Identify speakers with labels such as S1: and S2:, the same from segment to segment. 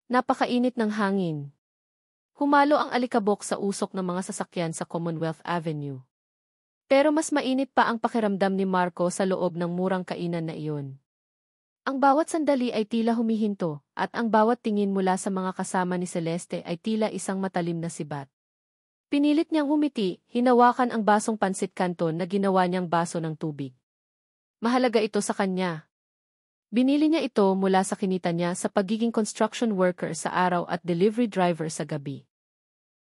S1: Napakainit ng hangin. Humalo ang alikabok sa usok ng mga sasakyan sa Commonwealth Avenue. Pero mas mainit pa ang pakiramdam ni Marco sa loob ng murang kainan na iyon. Ang bawat sandali ay tila humihinto, at ang bawat tingin mula sa mga kasama ni Celeste ay tila isang matalim na sibat. Pinilit niyang humiti, hinawakan ang basong pansit canton na ginawa niyang baso ng tubig. Mahalaga ito sa kanya. Binili niya ito mula sa kinita niya sa pagiging construction worker sa araw at delivery driver sa gabi.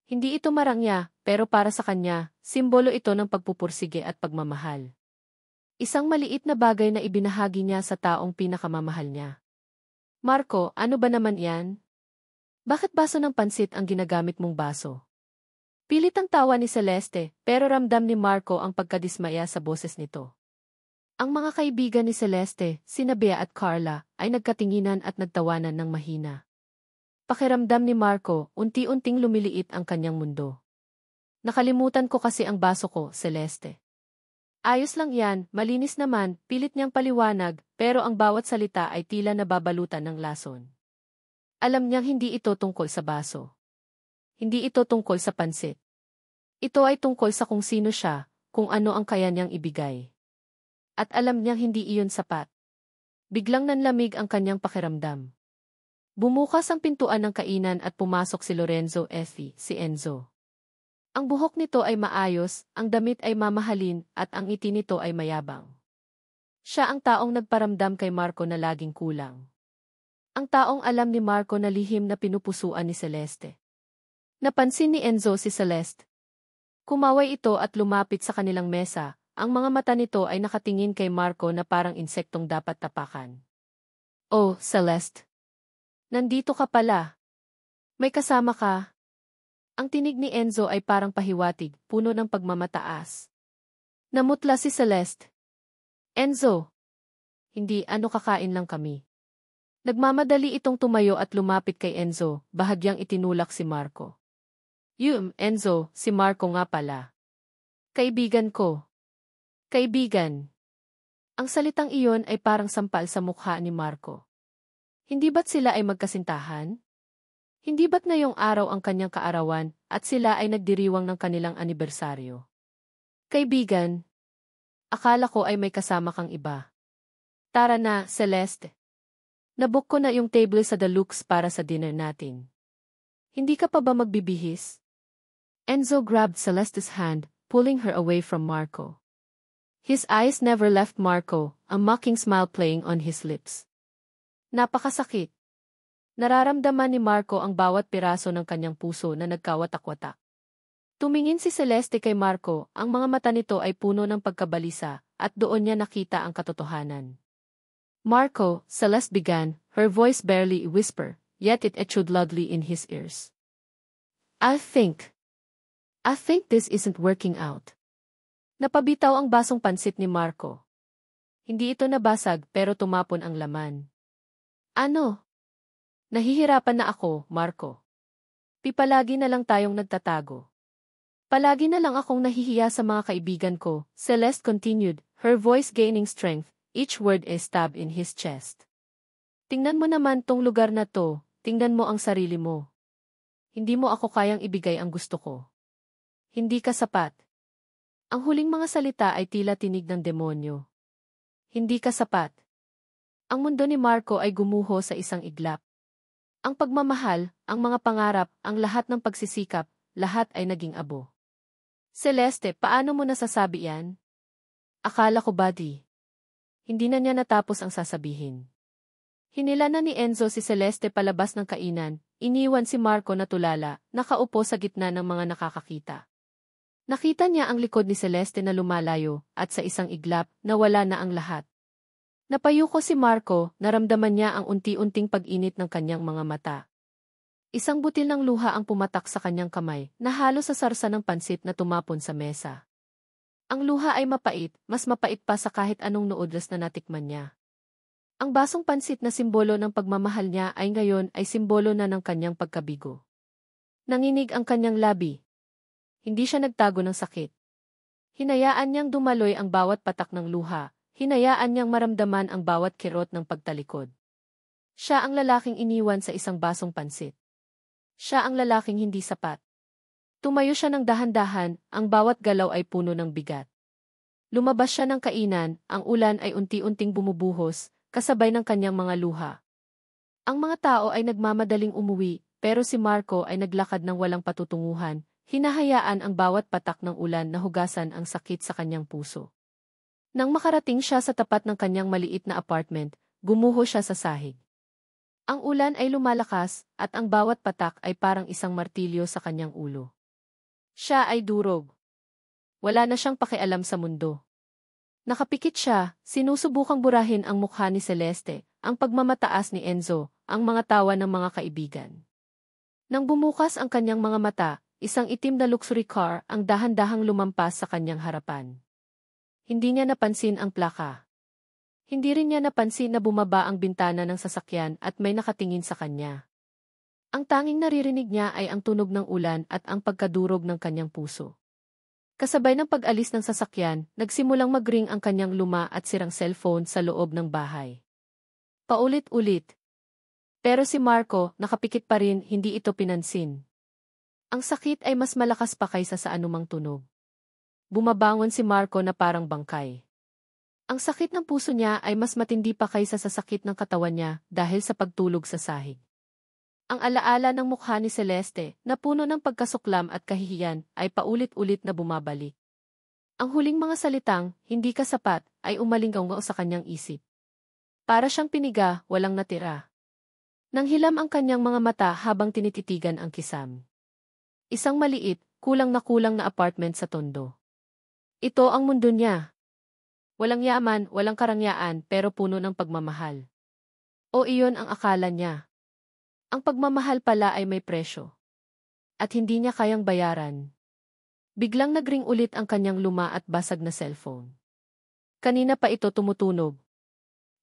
S1: Hindi ito marangya, pero para sa kanya, simbolo ito ng pagpupursige at pagmamahal. Isang maliit na bagay na ibinahagi niya sa taong pinakamamahal niya. Marco, ano ba naman yan? Bakit baso ng pansit ang ginagamit mong baso? Pilit ang tawa ni Celeste, pero ramdam ni Marco ang pagkadismaya sa boses nito. Ang mga kaibigan ni Celeste, sina Bea at Carla, ay nagkatinginan at nagtawanan ng mahina. Pakiramdam ni Marco, unti-unting lumiliit ang kanyang mundo. Nakalimutan ko kasi ang baso ko, Celeste. Ayos lang yan, malinis naman, pilit niyang paliwanag, pero ang bawat salita ay tila nababalutan ng lason. Alam niyang hindi ito tungkol sa baso. Hindi ito tungkol sa pansit. Ito ay tungkol sa kung sino siya, kung ano ang kaya niyang ibigay. At alam niyang hindi iyon sapat. Biglang nanlamig ang kanyang pakiramdam. Bumukas ang pintuan ng kainan at pumasok si Lorenzo Effie, si Enzo. Ang buhok nito ay maayos, ang damit ay mamahalin, at ang ngiti nito ay mayabang. Siya ang taong nagparamdam kay Marco na laging kulang. Ang taong alam ni Marco na lihim na pinupusuan ni Celeste. Napansin ni Enzo si Celeste. Kumaway ito at lumapit sa kanilang mesa, ang mga mata nito ay nakatingin kay Marco na parang insektong dapat tapakan. Oh, Celeste. Nandito ka pala. May kasama ka. Ang tinig ni Enzo ay parang pahiwatig, puno ng pagmamataas. Namutla si Celeste. Enzo. Hindi, kakain lang kami. Nagmamadali itong tumayo at lumapit kay Enzo, bahagyang itinulak si Marco. Enzo, si Marco nga pala. Kaibigan ko. Kaibigan. Ang salitang iyon ay parang sampal sa mukha ni Marco. Hindi ba't sila ay magkasintahan? Hindi ba't ngayong araw ang kanyang kaarawan at sila ay nagdiriwang ng kanilang anibersaryo? Kaibigan, akala ko ay may kasama kang iba. Tara na, Celeste. Nabook ko na yung table sa Deluxe para sa dinner natin. Hindi ka pa ba magbibihis? Enzo grabbed Celeste's hand, pulling her away from Marco. His eyes never left Marco, a mocking smile playing on his lips. Napakasakit. Nararamdaman ni Marco ang bawat piraso ng kanyang puso na nagkawatak-watak. Tumingin si Celeste kay Marco, ang mga mata nito ay puno ng pagkabalisa, at doon niya nakita ang katotohanan. Marco, Celeste began, her voice barely a whisper, yet it echoed loudly in his ears. I think this isn't working out. Napabitaw ang basong pansit ni Marco. Hindi ito nabasag pero tumapon ang laman. Ano? Nahihirapan na ako, Marco. Palagi na lang tayong nagtatago. Palagi na lang akong nahihiya sa mga kaibigan ko, Celeste continued, her voice gaining strength, each word a stab in his chest. Tingnan mo naman tong lugar na to, tingnan mo ang sarili mo. Hindi mo ako kayang ibigay ang gusto ko. Hindi ka sapat. Ang huling mga salita ay tila tinig ng demonyo. Hindi ka sapat. Ang mundo ni Marco ay gumuho sa isang iglap. Ang pagmamahal, ang mga pangarap, ang lahat ng pagsisikap, lahat ay naging abo. Celeste, paano mo nasasabi yan? Akala ko buddy. Hindi na niya natapos ang sasabihin. Hinila na ni Enzo si Celeste palabas ng kainan, iniwan si Marco na tulala, nakaupo sa gitna ng mga nakakakita. Nakita niya ang likod ni Celeste na lumalayo, at sa isang iglap, nawala na ang lahat. Napayuko si Marco, naramdaman niya ang unti-unting pag-init ng kanyang mga mata. Isang butil ng luha ang pumatak sa kanyang kamay, na halos sa sarsa ng pansit na tumapon sa mesa. Ang luha ay mapait, mas mapait pa sa kahit anong noodles na natikman niya. Ang basong pansit na simbolo ng pagmamahal niya ay ngayon ay simbolo na ng kanyang pagkabigo. Nanginig ang kanyang labi. Hindi siya nagtago ng sakit. Hinayaan niyang dumaloy ang bawat patak ng luha. Hinayaan niyang maramdaman ang bawat kirot ng pagtalikod. Siya ang lalaking iniwan sa isang basong pansit. Siya ang lalaking hindi sapat. Tumayo siya ng dahan-dahan, ang bawat galaw ay puno ng bigat. Lumabas siya ng kainan, ang ulan ay unti-unting bumubuhos, kasabay ng kanyang mga luha. Ang mga tao ay nagmamadaling umuwi, pero si Marco ay naglakad ng walang patutunguhan, hinahayaan ang bawat patak ng ulan na hugasan ang sakit sa kanyang puso. Nang makarating siya sa tapat ng kanyang maliit na apartment, gumuho siya sa sahig. Ang ulan ay lumalakas, at ang bawat patak ay parang isang martilyo sa kanyang ulo. Siya ay durog. Wala na siyang pakialam sa mundo. Nakapikit siya, sinusubukang burahin ang mukha ni Celeste, ang pagmamataas ni Enzo, ang mga tawa ng mga kaibigan. Nang bumukas ang kanyang mga mata, isang itim na luxury car ang dahan-dahang lumampas sa kanyang harapan. Hindi niya napansin ang plaka. Hindi rin niya napansin na bumaba ang bintana ng sasakyan at may nakatingin sa kanya. Ang tanging naririnig niya ay ang tunog ng ulan at ang pagkadurog ng kanyang puso. Kasabay ng pag-alis ng sasakyan, nagsimulang mag-ring ang kanyang luma at sirang cellphone sa loob ng bahay. Paulit-ulit. Pero si Marco, nakapikit pa rin, hindi ito pinansin. Ang sakit ay mas malakas pa kaysa sa anumang tunog. Bumabangon si Marco na parang bangkay. Ang sakit ng puso niya ay mas matindi pa kaysa sa sakit ng katawan niya dahil sa pagtulog sa sahig. Ang alaala ng mukha ni Celeste, na puno ng pagkasuklam at kahihiyan, ay paulit-ulit na bumabalik. Ang huling mga salitang, hindi ka sapat, ay umalinggaw sa kanyang isip. Para siyang piniga, walang natira. Nanghilam ang kanyang mga mata habang tinititigan ang kisam. Isang maliit, kulang na apartment sa Tondo. Ito ang mundo niya. Walang yaman, walang karangyaan, pero puno ng pagmamahal. O iyon ang akala niya. Ang pagmamahal pala ay may presyo. At hindi niya kayang bayaran. Biglang nagring ulit ang kanyang luma at basag na cellphone. Kanina pa ito tumutunog.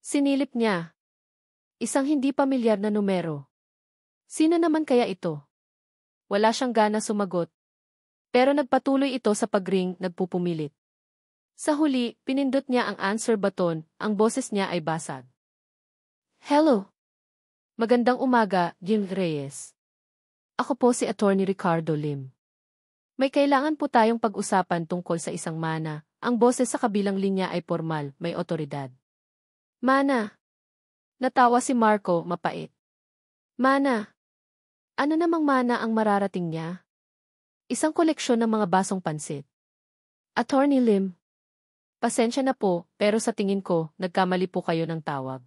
S1: Sinilip niya. Isang hindi pamilyar na numero. Sino naman kaya ito? Wala siyang gana sumagot. Pero nagpatuloy ito sa pag-ring, nagpupumilit. Sa huli, pinindot niya ang answer button, ang boses niya ay basag. Hello. Magandang umaga, Jim Reyes. Ako po si Attorney Ricardo Lim. May kailangan po tayong pag-usapan tungkol sa isang mana, ang boses sa kabilang linya ay formal, may otoridad. Mana. Natawa si Marco, mapait. Mana. Ano namang mana ang mararating niya? Isang koleksyon ng mga basong pansit. Attorney Lim. Pasensya na po, pero sa tingin ko, nagkamali po kayo ng tawag.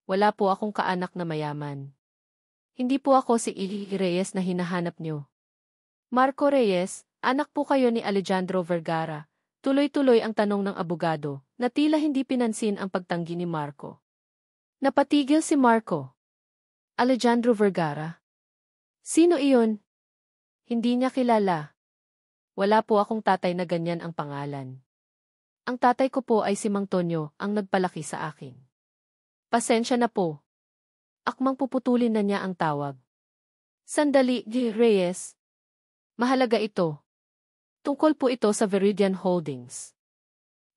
S1: Wala po akong kaanak na mayaman. Hindi po ako si Ili Reyes na hinahanap niyo. Marco Reyes, anak po kayo ni Alejandro Vergara. Tuloy-tuloy ang tanong ng abogado, na tila hindi pinansin ang pagtanggi ni Marco. Napatigil si Marco. Alejandro Vergara? Sino iyon? Hindi niya kilala. Wala po akong tatay na ganyan ang pangalan. Ang tatay ko po ay si Mang Tonyo, ang nagpalaki sa akin. Pasensya na po. Akmang puputulin na niya ang tawag. Sandali, G. Reyes. Mahalaga ito. Tungkol po ito sa Veridian Holdings.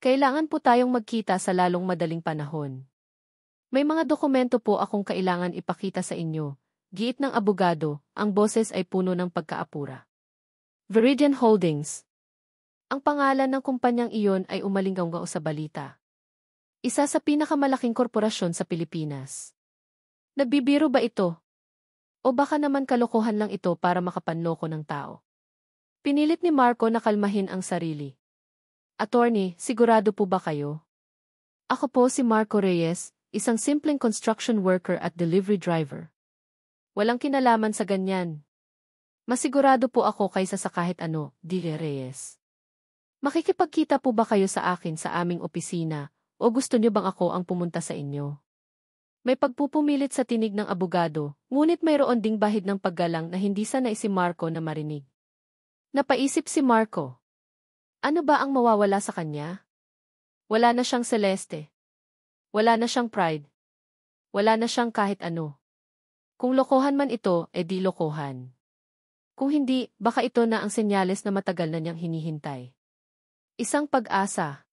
S1: Kailangan po tayong magkita sa lalong madaling panahon. May mga dokumento po akong kailangan ipakita sa inyo. Giit ng abogado, ang boses ay puno ng pagkaapura. Veridian Holdings. Ang pangalan ng kumpanyang iyon ay umalinggaw sa balita. Isa sa pinakamalaking korporasyon sa Pilipinas. Nagbibiro ba ito? O baka naman kalokohan lang ito para makapanloko ng tao? Pinilit ni Marco na kalmahin ang sarili. Attorney, sigurado po ba kayo? Ako po si Marco Reyes, isang simpleng construction worker at delivery driver. Walang kinalaman sa ganyan. Masigurado po ako kaysa sa kahit ano, D. Reyes. Makikipagkita po ba kayo sa akin sa aming opisina, o gusto niyo bang ako ang pumunta sa inyo? May pagpupumilit sa tinig ng abogado, ngunit mayroon ding bahid ng paggalang na hindi sanay si Marco na marinig. Napaisip si Marco. Ano ba ang mawawala sa kanya? Wala na siyang Celeste. Wala na siyang pride. Wala na siyang kahit ano. Kung lokohan man ito, di lokohan. Kung hindi, baka ito na ang senyales na matagal na niyang hinihintay. Isang pag-asa.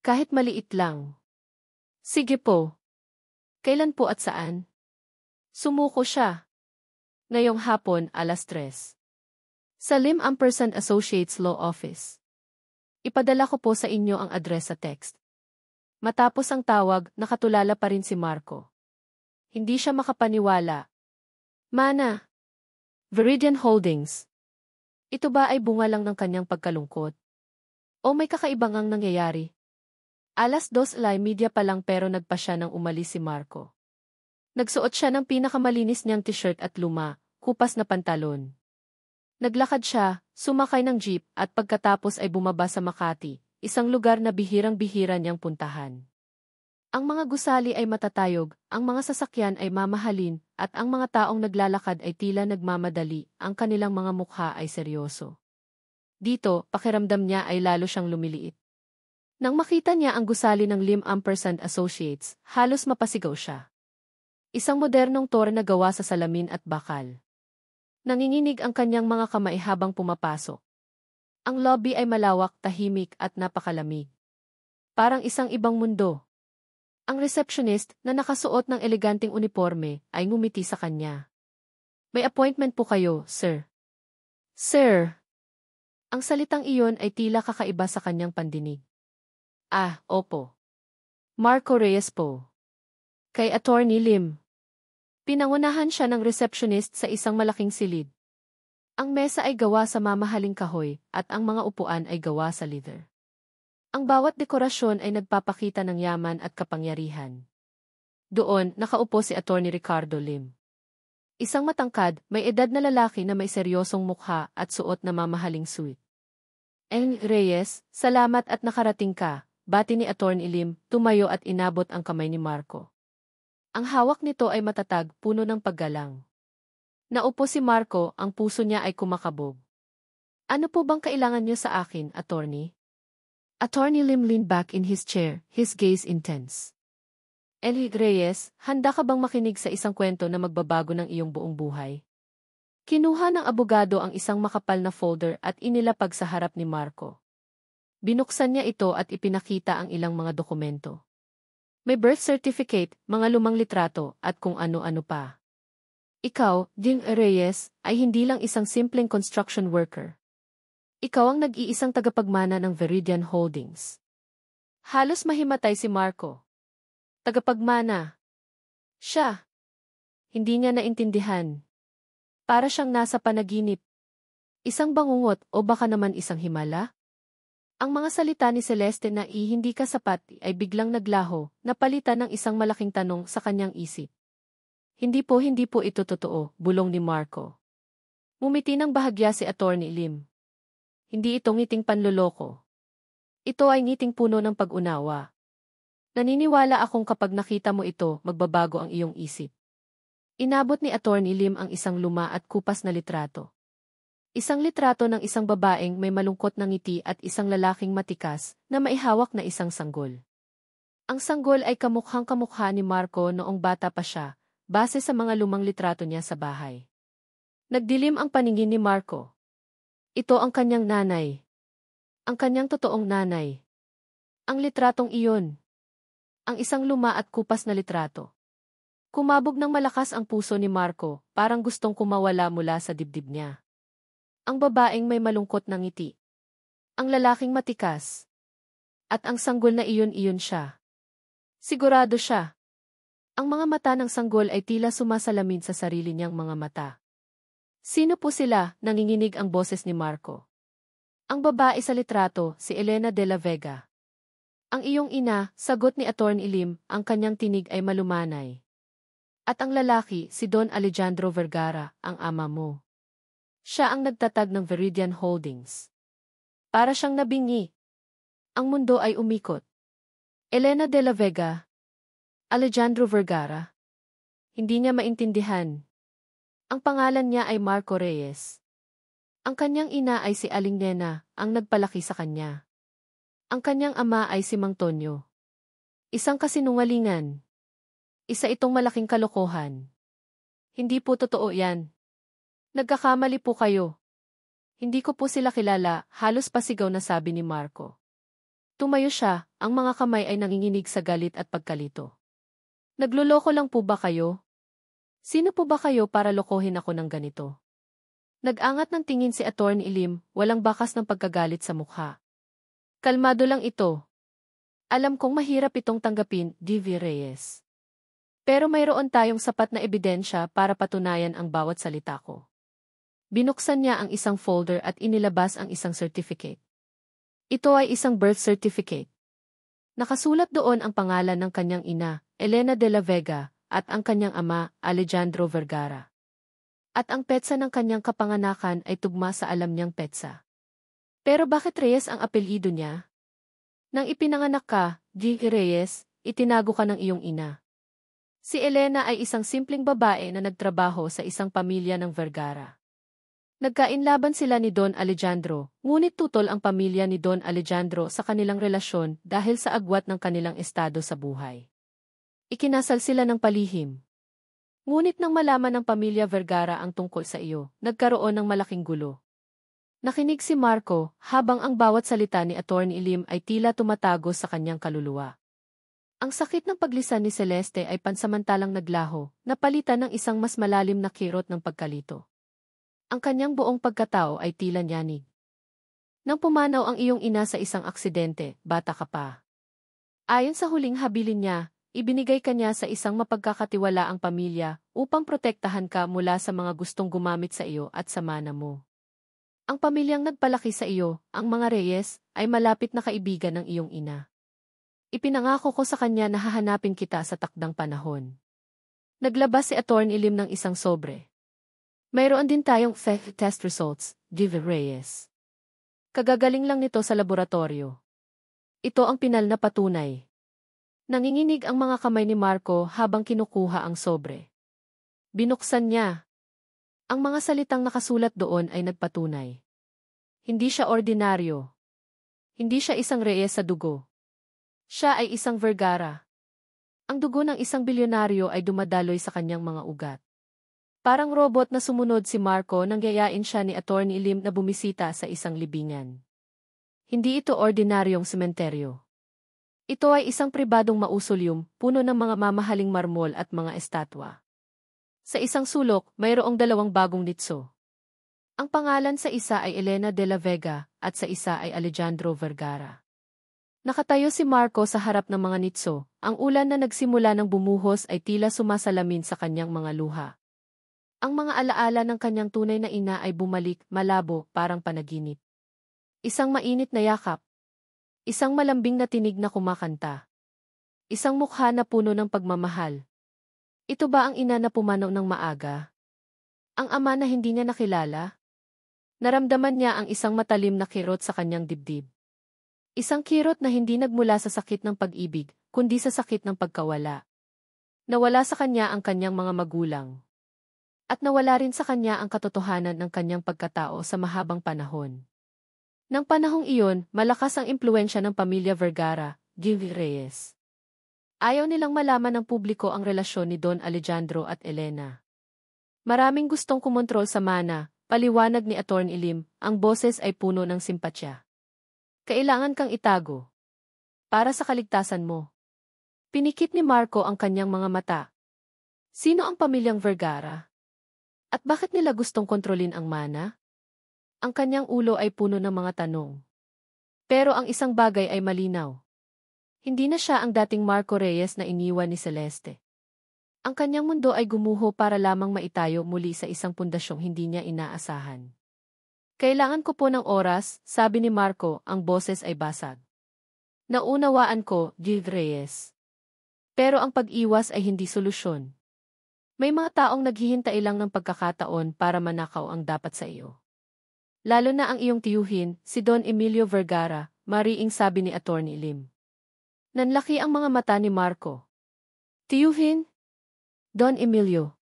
S1: Kahit maliit lang. Sige po. Kailan po at saan? Sumuko siya. Ngayong hapon, 3:00. Sa Lim Ampersand Associates Law Office. Ipadala ko po sa inyo ang address sa text. Matapos ang tawag, nakatulala pa rin si Marco. Hindi siya makapaniwala. Mana. Viridian Holdings. Ito ba ay bunga lang ng kanyang pagkalungkot? O may kakaibang ang nangyayari? 2:00 media pa lang pero nagpa siya nang umalis si Marco. Nagsuot siya ng pinakamalinis niyang t-shirt at luma, kupas na pantalon. Naglakad siya, sumakay ng jeep at pagkatapos ay bumaba sa Makati, isang lugar na bihirang-bihira niyang puntahan. Ang mga gusali ay matatayog, ang mga sasakyan ay mamahalin, at ang mga taong naglalakad ay tila nagmamadali, ang kanilang mga mukha ay seryoso. Dito, pakiramdam niya ay lalo siyang lumiliit. Nang makita niya ang gusali ng Lim Ampersand Associates, halos mapasigaw siya. Isang modernong tore na gawa sa salamin at bakal. Nanginginig ang kanyang mga kamay habang pumapasok. Ang lobby ay malawak, tahimik at napakalamig. Parang isang ibang mundo. Ang receptionist na nakasuot ng eleganteng uniforme ay ngumiti sa kanya. May appointment po kayo, sir. Sir. Ang salitang iyon ay tila kakaiba sa kanyang pandinig. Ah, opo. Marco Reyes po. Kay Attorney Lim. Pinangunahan siya ng receptionist sa isang malaking silid. Ang mesa ay gawa sa mamahaling kahoy at ang mga upuan ay gawa sa leather. Ang bawat dekorasyon ay nagpapakita ng yaman at kapangyarihan. Doon, nakaupo si Attorney Ricardo Lim. Isang matangkad, may edad na lalaki na may seryosong mukha at suot na mamahaling suit. Reyes, salamat at nakarating ka, bati ni Attorney Lim, tumayo at inabot ang kamay ni Marco. Ang hawak nito ay matatag, puno ng paggalang. Naupo si Marco, ang puso niya ay kumakabog. Ano po bang kailangan niyo sa akin, Attorney? Attorney Lim leaned back in his chair, his gaze intense. Reyes, handa ka bang makinig sa isang kwento na magbabago ng iyong buong buhay? Kinuha ng abogado ang isang makapal na folder at inilapag sa harap ni Marco. Binuksan niya ito at ipinakita ang ilang mga dokumento. May birth certificate, mga lumang litrato, at kung ano-ano pa. Ikaw, Ding Reyes, ay hindi lang isang simpleng construction worker. Ikaw ang nag-iisang tagapagmana ng Viridian Holdings. Halos mahimatay si Marco. Tagapagmana. Siya. Hindi niya naintindihan. Para siyang nasa panaginip. Isang bangungot o baka naman isang himala? Ang mga salita ni Celeste na hindi ka sapat ay biglang naglaho, napalitan ng isang malaking tanong sa kanyang isip. Hindi po ito totoo, bulong ni Marco. Ngumiti ng bahagya si Attorney Lim. Hindi ito ngiting panloloko. Ito ay ngiting puno ng pag-unawa. Naniniwala akong kapag nakita mo ito, magbabago ang iyong isip. Inabot ni Attorney Lim ang isang luma at kupas na litrato. Isang litrato ng isang babaeng may malungkot na ngiti at isang lalaking matikas na maihawak na isang sanggol. Ang sanggol ay kamukhang-kamukha ni Marco noong bata pa siya, base sa mga lumang litrato niya sa bahay. Nagdilim ang paningin ni Marco. Ito ang kanyang nanay. Ang kanyang totoong nanay. Ang litratong iyon. Ang isang luma at kupas na litrato. Kumabog ng malakas ang puso ni Marco, parang gustong kumawala mula sa dibdib niya. Ang babaeng may malungkot na ngiti. Ang lalaking matikas. At ang sanggol na iyon siya. Sigurado siya. Ang mga mata ng sanggol ay tila sumasalamin sa sarili niyang mga mata. Sino po sila? Nanginginig ang boses ni Marco. Ang babae sa litrato, si Elena de la Vega. Ang iyong ina, sagot ni Attorney Lim, ang kanyang tinig ay malumanay. At ang lalaki, si Don Alejandro Vergara, ang ama mo. Siya ang nagtatag ng Viridian Holdings. Para siyang nabingi. Ang mundo ay umikot. Elena de la Vega. Alejandro Vergara. Hindi niya maintindihan. Ang pangalan niya ay Marco Reyes. Ang kanyang ina ay si Aling Nena, ang nagpalaki sa kanya. Ang kanyang ama ay si Mang Tonyo. Isang kasinungalingan. Isa itong malaking kalokohan. Hindi po totoo yan. Nagkakamali po kayo. Hindi ko po sila kilala, halos pasigaw na sabi ni Marco. Tumayo siya, ang mga kamay ay nanginginig sa galit at pagkalito. Nagluloko lang po ba kayo? Sino po ba kayo para lokohin ako ng ganito? Nag-angat ng tingin si Attorney Lim, walang bakas ng pagkagalit sa mukha. Kalmado lang ito. Alam kong mahirap itong tanggapin, D.V. Reyes. Pero mayroon tayong sapat na ebidensya para patunayan ang bawat salita ko. Binuksan niya ang isang folder at inilabas ang isang certificate. Ito ay isang birth certificate. Nakasulat doon ang pangalan ng kanyang ina, Elena de la Vega, at ang kanyang ama, Alejandro Vergara. At ang petsa ng kanyang kapanganakan ay tugma sa alam niyang petsa. Pero bakit Reyes ang apelyido niya? Nang ipinanganak ka, G. Reyes, itinago ka ng iyong ina. Si Elena ay isang simpleng babae na nagtrabaho sa isang pamilya ng Vergara. Nagkainlaban sila ni Don Alejandro, ngunit tutol ang pamilya ni Don Alejandro sa kanilang relasyon dahil sa agwat ng kanilang estado sa buhay. Ikinasal sila ng palihim. Ngunit nang malaman ng pamilya Vergara ang tungkol sa iyo, nagkaroon ng malaking gulo. Nakinig si Marco, habang ang bawat salita ni Attorney Lim ay tila tumatago sa kanyang kaluluwa. Ang sakit ng paglisan ni Celeste ay pansamantalang naglaho, napalitan ng isang mas malalim na kirot ng pagkalito. Ang kanyang buong pagkatao ay tila nyanig. Nang pumanaw ang iyong ina sa isang aksidente, bata ka pa. Ayon sa huling habilin niya, ibinigay ka niya sa isang mapagkakatiwalaang pamilya upang protektahan ka mula sa mga gustong gumamit sa iyo at sa mana mo. Ang pamilyang nagpalaki sa iyo, ang mga Reyes, ay malapit na kaibigan ng iyong ina. Ipinangako ko sa kanya na hahanapin kita sa takdang panahon. Naglabas si Attorney Lim ng isang sobre. Mayroon din tayong test results, D.V. Reyes. Kagagaling lang nito sa laboratorio. Ito ang pinal na patunay. Nanginginig ang mga kamay ni Marco habang kinukuha ang sobre. Binuksan niya. Ang mga salitang nakasulat doon ay nagpatunay. Hindi siya ordinaryo. Hindi siya isang Reyes sa dugo. Siya ay isang Vergara. Ang dugo ng isang bilyonaryo ay dumadaloy sa kanyang mga ugat. Parang robot na sumunod si Marco nang yayain siya ni Attorney Lim na bumisita sa isang libingan. Hindi ito ordinaryong sementeryo. Ito ay isang pribadong mausoleum, puno ng mga mamahaling marmol at mga estatwa. Sa isang sulok, mayroong dalawang bagong nitso. Ang pangalan sa isa ay Elena de la Vega at sa isa ay Alejandro Vergara. Nakatayo si Marco sa harap ng mga nitso, ang ulan na nagsimula ng bumuhos ay tila sumasalamin sa kanyang mga luha. Ang mga alaala ng kanyang tunay na ina ay bumalik, malabo, parang panaginip. Isang mainit na yakap. Isang malambing na tinig na kumakanta. Isang mukha na puno ng pagmamahal. Ito ba ang ina na pumanaw ng maaga? Ang ama na hindi niya nakilala? Naramdaman niya ang isang matalim na kirot sa kanyang dibdib. Isang kirot na hindi nagmula sa sakit ng pag-ibig, kundi sa sakit ng pagkawala. Nawala sa kanya ang kanyang mga magulang. At nawala rin sa kanya ang katotohanan ng kanyang pagkatao sa mahabang panahon. Nang panahong iyon, malakas ang impluensya ng pamilya Vergara, G.V. Reyes. Ayaw nilang malaman ng publiko ang relasyon ni Don Alejandro at Elena. Maraming gustong kumontrol sa mana, paliwanag ni Attorney Lim, ang boses ay puno ng simpatya. Kailangan kang itago. Para sa kaligtasan mo. Pinikit ni Marco ang kanyang mga mata. Sino ang pamilyang Vergara? At bakit nila gustong kontrolin ang mana? Ang kanyang ulo ay puno ng mga tanong. Pero ang isang bagay ay malinaw. Hindi na siya ang dating Marco Reyes na iniwan ni Celeste. Ang kanyang mundo ay gumuho para lamang maitayo muli sa isang pundasyong hindi niya inaasahan. Kailangan ko po ng oras, sabi ni Marco, ang boses ay basag. Naunawaan ko, G. Reyes. Pero ang pag-iwas ay hindi solusyon. May mga taong naghihintay lang ng pagkakataon para manakaw ang dapat sa iyo. Lalo na ang iyong tiyuhin, si Don Emilio Vergara, mariing sabi ni Attorney Lim. Nanlaki ang mga mata ni Marco. Tiyuhin? Don Emilio.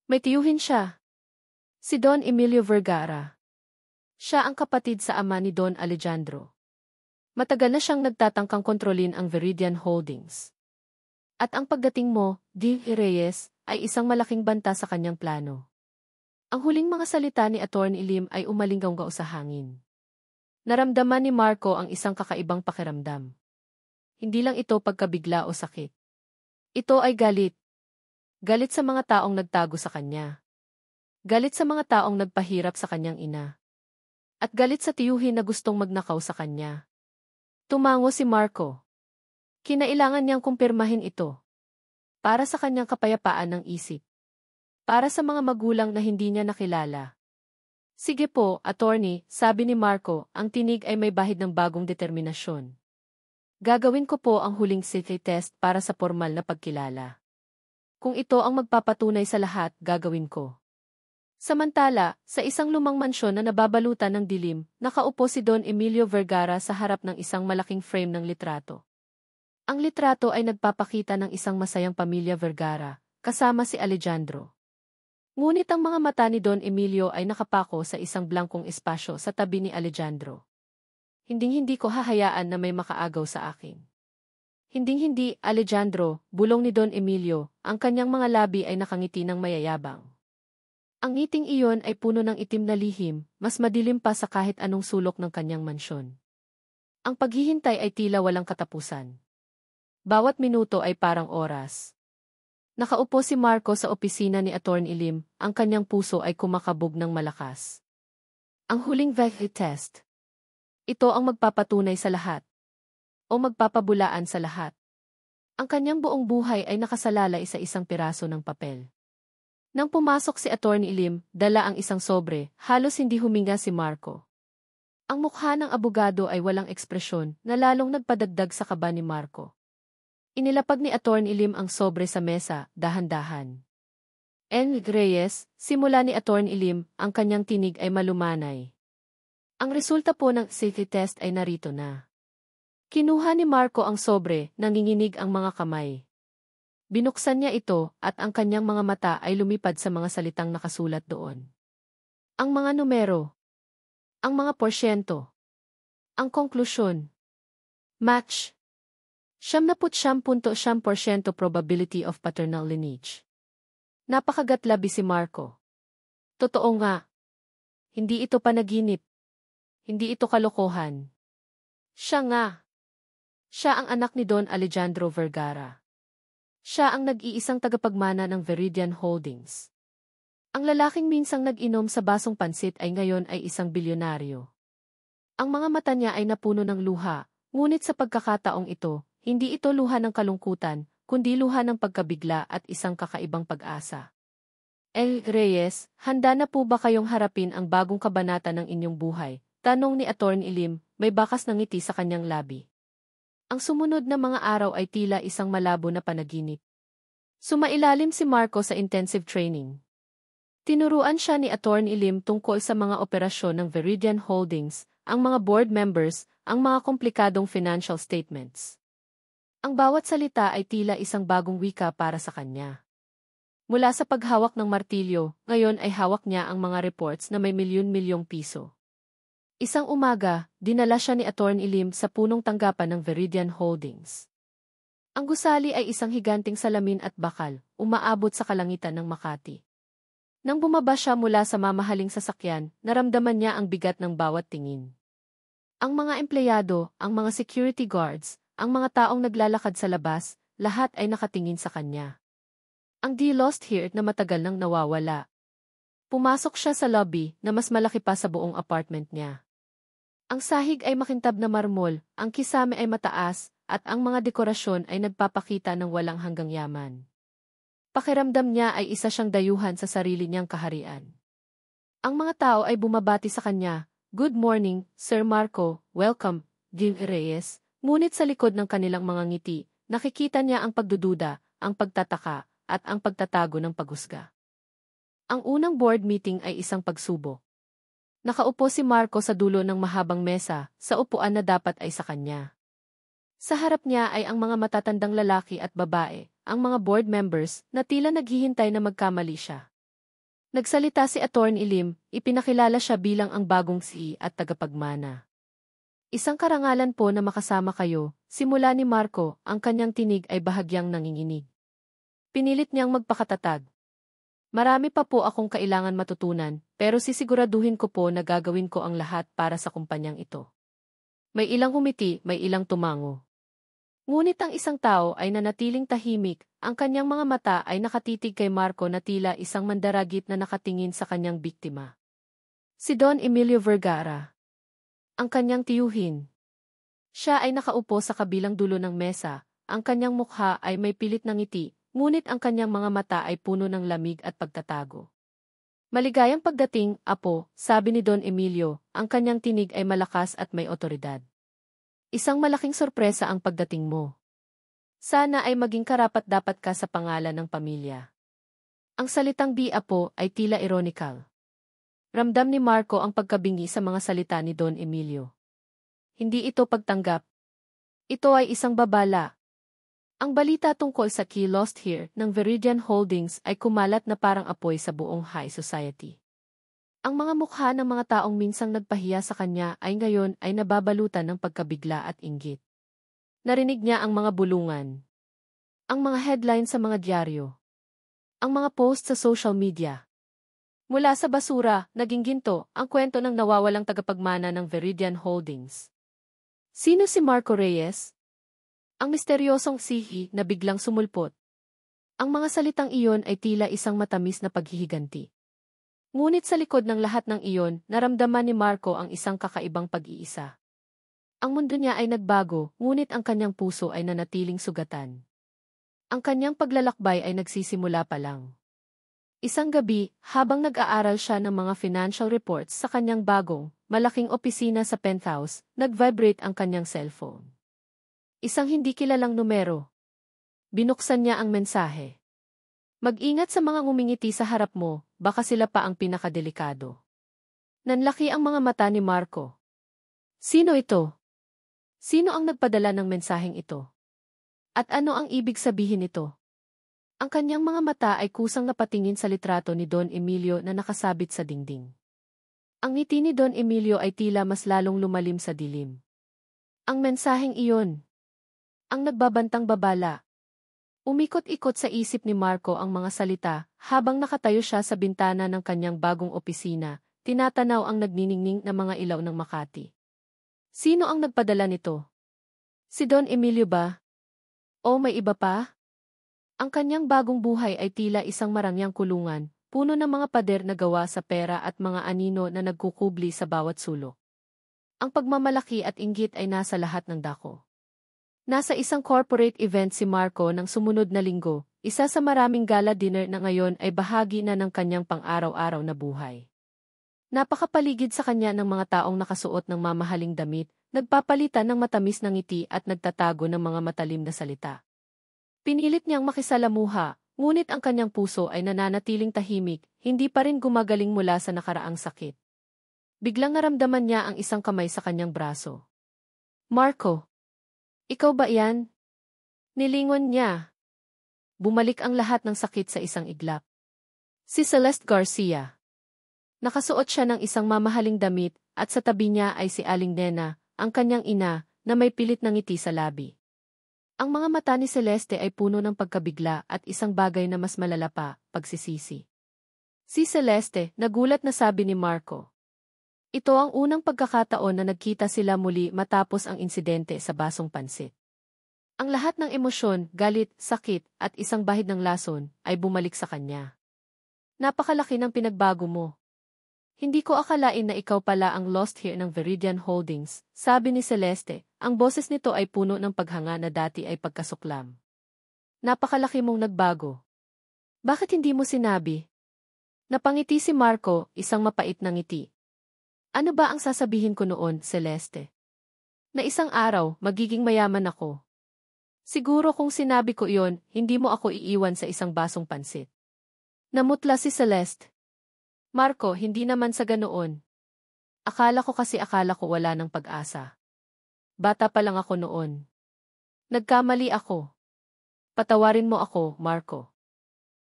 S1: May tiyuhin siya. Si Don Emilio Vergara. Siya ang kapatid sa ama ni Don Alejandro. Matagal na siyang nagtatangkang kontrolin ang Veridian Holdings. At ang pagdating mo, D. Reyes, ay isang malaking banta sa kanyang plano. Ang huling mga salita ni Attorney Lim ay umalinggaw sa hangin. Naramdaman ni Marco ang isang kakaibang pakiramdam. Hindi lang ito pagkabigla o sakit. Ito ay galit. Galit sa mga taong nagtago sa kanya. Galit sa mga taong nagpahirap sa kanyang ina. At galit sa tiyuhin na gustong magnakaw sa kanya. Tumango si Marco. Kinailangan niyang kumpirmahin ito. Para sa kanyang kapayapaan ng isip. Para sa mga magulang na hindi niya nakilala. Sige po, attorney, sabi ni Marco, ang tinig ay may bahid ng bagong determinasyon. Gagawin ko po ang huling city test para sa formal na pagkilala. Kung ito ang magpapatunay sa lahat, gagawin ko. Samantala, sa isang lumang mansyon na nababalutan ng dilim, nakaupo si Don Emilio Vergara sa harap ng isang malaking frame ng litrato. Ang litrato ay nagpapakita ng isang masayang pamilya Vergara, kasama si Alejandro. Ngunit ang mga mata ni Don Emilio ay nakapako sa isang blankong espasyo sa tabi ni Alejandro. Hinding-hindi ko hahayaan na may makaagaw sa akin. Hinding-hindi, Alejandro, bulong ni Don Emilio, ang kanyang mga labi ay nakangiti ng mayayabang. Ang ngiting iyon ay puno ng itim na lihim, mas madilim pa sa kahit anong sulok ng kanyang mansyon. Ang paghihintay ay tila walang katapusan. Bawat minuto ay parang oras. Nakaupo si Marco sa opisina ni Attorney Lim, ang kanyang puso ay kumakabog ng malakas. Ang huling value test. Ito ang magpapatunay sa lahat. O magpapabulaan sa lahat. Ang kanyang buong buhay ay nakasalalay sa isang piraso ng papel. Nang pumasok si Attorney Lim, dala ang isang sobre, halos hindi huminga si Marco. Ang mukha ng abogado ay walang ekspresyon, na lalong nagpadagdag sa kaba ni Marco. Inilapag ni Attorney Lim ang sobre sa mesa, dahan-dahan. Reyes, simula ni Attorney Lim, ang kanyang tinig ay malumanay. Ang resulta po ng city test ay narito na. Kinuha ni Marco ang sobre, nanginginig ang mga kamay. Binuksan niya ito at ang kanyang mga mata ay lumipad sa mga salitang nakasulat doon. Ang mga numero. Ang mga porsyento. Ang konklusyon. Match. 79.9% probability of paternal lineage. Napakagatlabi si Marco. Totoo nga. Hindi ito panaginip. Hindi ito kalokohan. Siya nga. Siya ang anak ni Don Alejandro Vergara. Siya ang nag-iisang tagapagmana ng Veridian Holdings. Ang lalaking minsang nag-inom sa basong pansit ay ngayon ay isang bilyonaryo. Ang mga mata niya ay napuno ng luha, ngunit sa pagkakataong ito, hindi ito luha ng kalungkutan, kundi luha ng pagkabigla at isang kakaibang pag-asa. Reyes, handa na po ba kayong harapin ang bagong kabanata ng inyong buhay? Tanong ni Attorney Lim, may bakas ng ngiti sa kanyang labi. Ang sumunod na mga araw ay tila isang malabo na panaginip. Sumailalim si Marco sa intensive training. Tinuruan siya ni Attorney Lim tungkol sa mga operasyon ng Veridian Holdings, ang mga board members, ang mga komplikadong financial statements. Ang bawat salita ay tila isang bagong wika para sa kanya. Mula sa paghawak ng martilyo, ngayon ay hawak niya ang mga reports na may milyon-milyong piso. Isang umaga, dinala siya ni Attorney Lim sa punong tanggapan ng Veridian Holdings. Ang gusali ay isang higanting salamin at bakal, umaabot sa kalangitan ng Makati. Nang bumaba siya mula sa mamahaling sasakyan, naramdaman niya ang bigat ng bawat tingin. Ang mga empleyado, ang mga security guards, ang mga taong naglalakad sa labas, lahat ay nakatingin sa kanya. Ang "The Lost Here" na matagal nang nawawala. Pumasok siya sa lobby na mas malaki pa sa buong apartment niya. Ang sahig ay makintab na marmol, ang kisame ay mataas, at ang mga dekorasyon ay nagpapakita ng walang hanggang yaman. Pakiramdam niya ay isa siyang dayuhan sa sarili niyang kaharian. Ang mga tao ay bumabati sa kanya, "Good morning, Sir Marco, welcome, Gil Reyes." Ngunit sa likod ng kanilang mga ngiti, nakikita niya ang pagdududa, ang pagtataka, at ang pagtatago ng paghusga. Ang unang board meeting ay isang pagsubok. Nakaupo si Marco sa dulo ng mahabang mesa, sa upuan na dapat ay sa kanya. Sa harap niya ay ang mga matatandang lalaki at babae, ang mga board members, na tila naghihintay na magkamali siya. Nagsalita si Attorney Lim, ipinakilala siya bilang ang bagong CEO at tagapagmana. Isang karangalan po na makasama kayo, simula ni Marco, ang kanyang tinig ay bahagyang nanginginig. Pinilit niyang magpakatatag. Marami pa po akong kailangan matutunan, pero sisiguraduhin ko po na gagawin ko ang lahat para sa kumpanyang ito. May ilang humiti, may ilang tumango. Ngunit ang isang tao ay nanatiling tahimik, ang kanyang mga mata ay nakatitig kay Marco na tila isang mandaragit na nakatingin sa kanyang biktima. Si Don Emilio Vergara. Ang kanyang tiyuhin. Siya ay nakaupo sa kabilang dulo ng mesa, ang kanyang mukha ay may pilit na ngiti, ngunit ang kanyang mga mata ay puno ng lamig at pagtatago. Maligayang pagdating, Apo, sabi ni Don Emilio, ang kanyang tinig ay malakas at may otoridad. Isang malaking sorpresa ang pagdating mo. Sana ay maging karapat-dapat ka sa pangalan ng pamilya. Ang salitang di Apo ay tila ironical. Ramdam ni Marco ang pagkabingi sa mga salita ni Don Emilio. Hindi ito pagtanggap. Ito ay isang babala. Ang balita tungkol sa Key Lost Here ng Veridian Holdings ay kumalat na parang apoy sa buong high society. Ang mga mukha ng mga taong minsang nagpahiya sa kanya ay ngayon ay nababalutan ng pagkabigla at inggit. Narinig niya ang mga bulungan. Ang mga headline sa mga dyaryo. Ang mga post sa social media. Mula sa basura, naging ginto ang kwento ng nawawalang tagapagmana ng Veridian Holdings. Sino si Marco Reyes? Ang misteryosong sihi na biglang sumulpot. Ang mga salitang iyon ay tila isang matamis na paghihiganti. Ngunit sa likod ng lahat ng iyon, naramdaman ni Marco ang isang kakaibang pag-iisa. Ang mundo niya ay nagbago, ngunit ang kanyang puso ay nanatiling sugatan. Ang kanyang paglalakbay ay nagsisimula pa lang. Isang gabi, habang nag-aaral siya ng mga financial reports sa kanyang bagong, malaking opisina sa penthouse, nag-vibrate ang kanyang cellphone. Isang hindi kilalang numero. Binuksan niya ang mensahe. Mag-ingat sa mga ngumingiti sa harap mo, baka sila pa ang pinakadelikado. Nanlaki ang mga mata ni Marco. Sino ito? Sino ang nagpadala ng mensaheng ito? At ano ang ibig sabihin nito? Ang kanyang mga mata ay kusang napatingin sa litrato ni Don Emilio na nakasabit sa dingding. Ang ngiti ni Don Emilio ay tila mas lalong lumalim sa dilim. Ang mensaheng iyon. Ang nagbabantang babala. Umikot-ikot sa isip ni Marco ang mga salita, habang nakatayo siya sa bintana ng kanyang bagong opisina, tinatanaw ang nagniningning na mga ilaw ng Makati. Sino ang nagpadala nito? Si Don Emilio ba? O may iba pa? Ang kanyang bagong buhay ay tila isang marangyang kulungan, puno ng mga pader na gawa sa pera at mga anino na nagkukubli sa bawat sulok. Ang pagmamalaki at inggit ay nasa lahat ng dako. Nasa isang corporate event si Marco ng sumunod na linggo, isa sa maraming gala dinner na ngayon ay bahagi na ng kanyang pang-araw-araw na buhay. Napakapaligid sa kanya ng mga taong nakasuot ng mamahaling damit, nagpapalitan ng matamis na ngiti at nagtatago ng mga matalim na salita. Pinilit niyang makisalamuha, ngunit ang kanyang puso ay nananatiling tahimik, hindi pa rin gumagaling mula sa nakaraang sakit. Biglang naramdaman niya ang isang kamay sa kanyang braso. Marco! Ikaw ba yan? Nilingon niya. Bumalik ang lahat ng sakit sa isang iglap. Si Celeste Garcia. Nakasuot siya ng isang mamahaling damit, at sa tabi niya ay si Aling Nena, ang kanyang ina, na may pilit na ngiti sa labi. Ang mga mata ni Celeste ay puno ng pagkabigla at isang bagay na mas malala pa, pagsisisi. Si Celeste, nagulat na sabi ni Marco. Ito ang unang pagkakataon na nagkita sila muli matapos ang insidente sa basong pansit. Ang lahat ng emosyon, galit, sakit, at isang bahid ng lason ay bumalik sa kanya. Napakalaki ng pinagbago mo. Hindi ko akalain na ikaw pala ang lost here ng Veridian Holdings, sabi ni Celeste. Ang boses nito ay puno ng paghanga na dati ay pagkasuklam. Napakalaki mong nagbago. Bakit hindi mo sinabi? Napangiti si Marco, isang mapait na ngiti. Ano ba ang sasabihin ko noon, Celeste? Na isang araw, magiging mayaman ako. Siguro kung sinabi ko iyon, hindi mo ako iiwan sa isang basong pansit. Namutla si Celeste. Marco, hindi naman sa ganoon. Akala ko wala ng pag-asa. Bata pa lang ako noon. Nagkamali ako. Patawarin mo ako, Marco.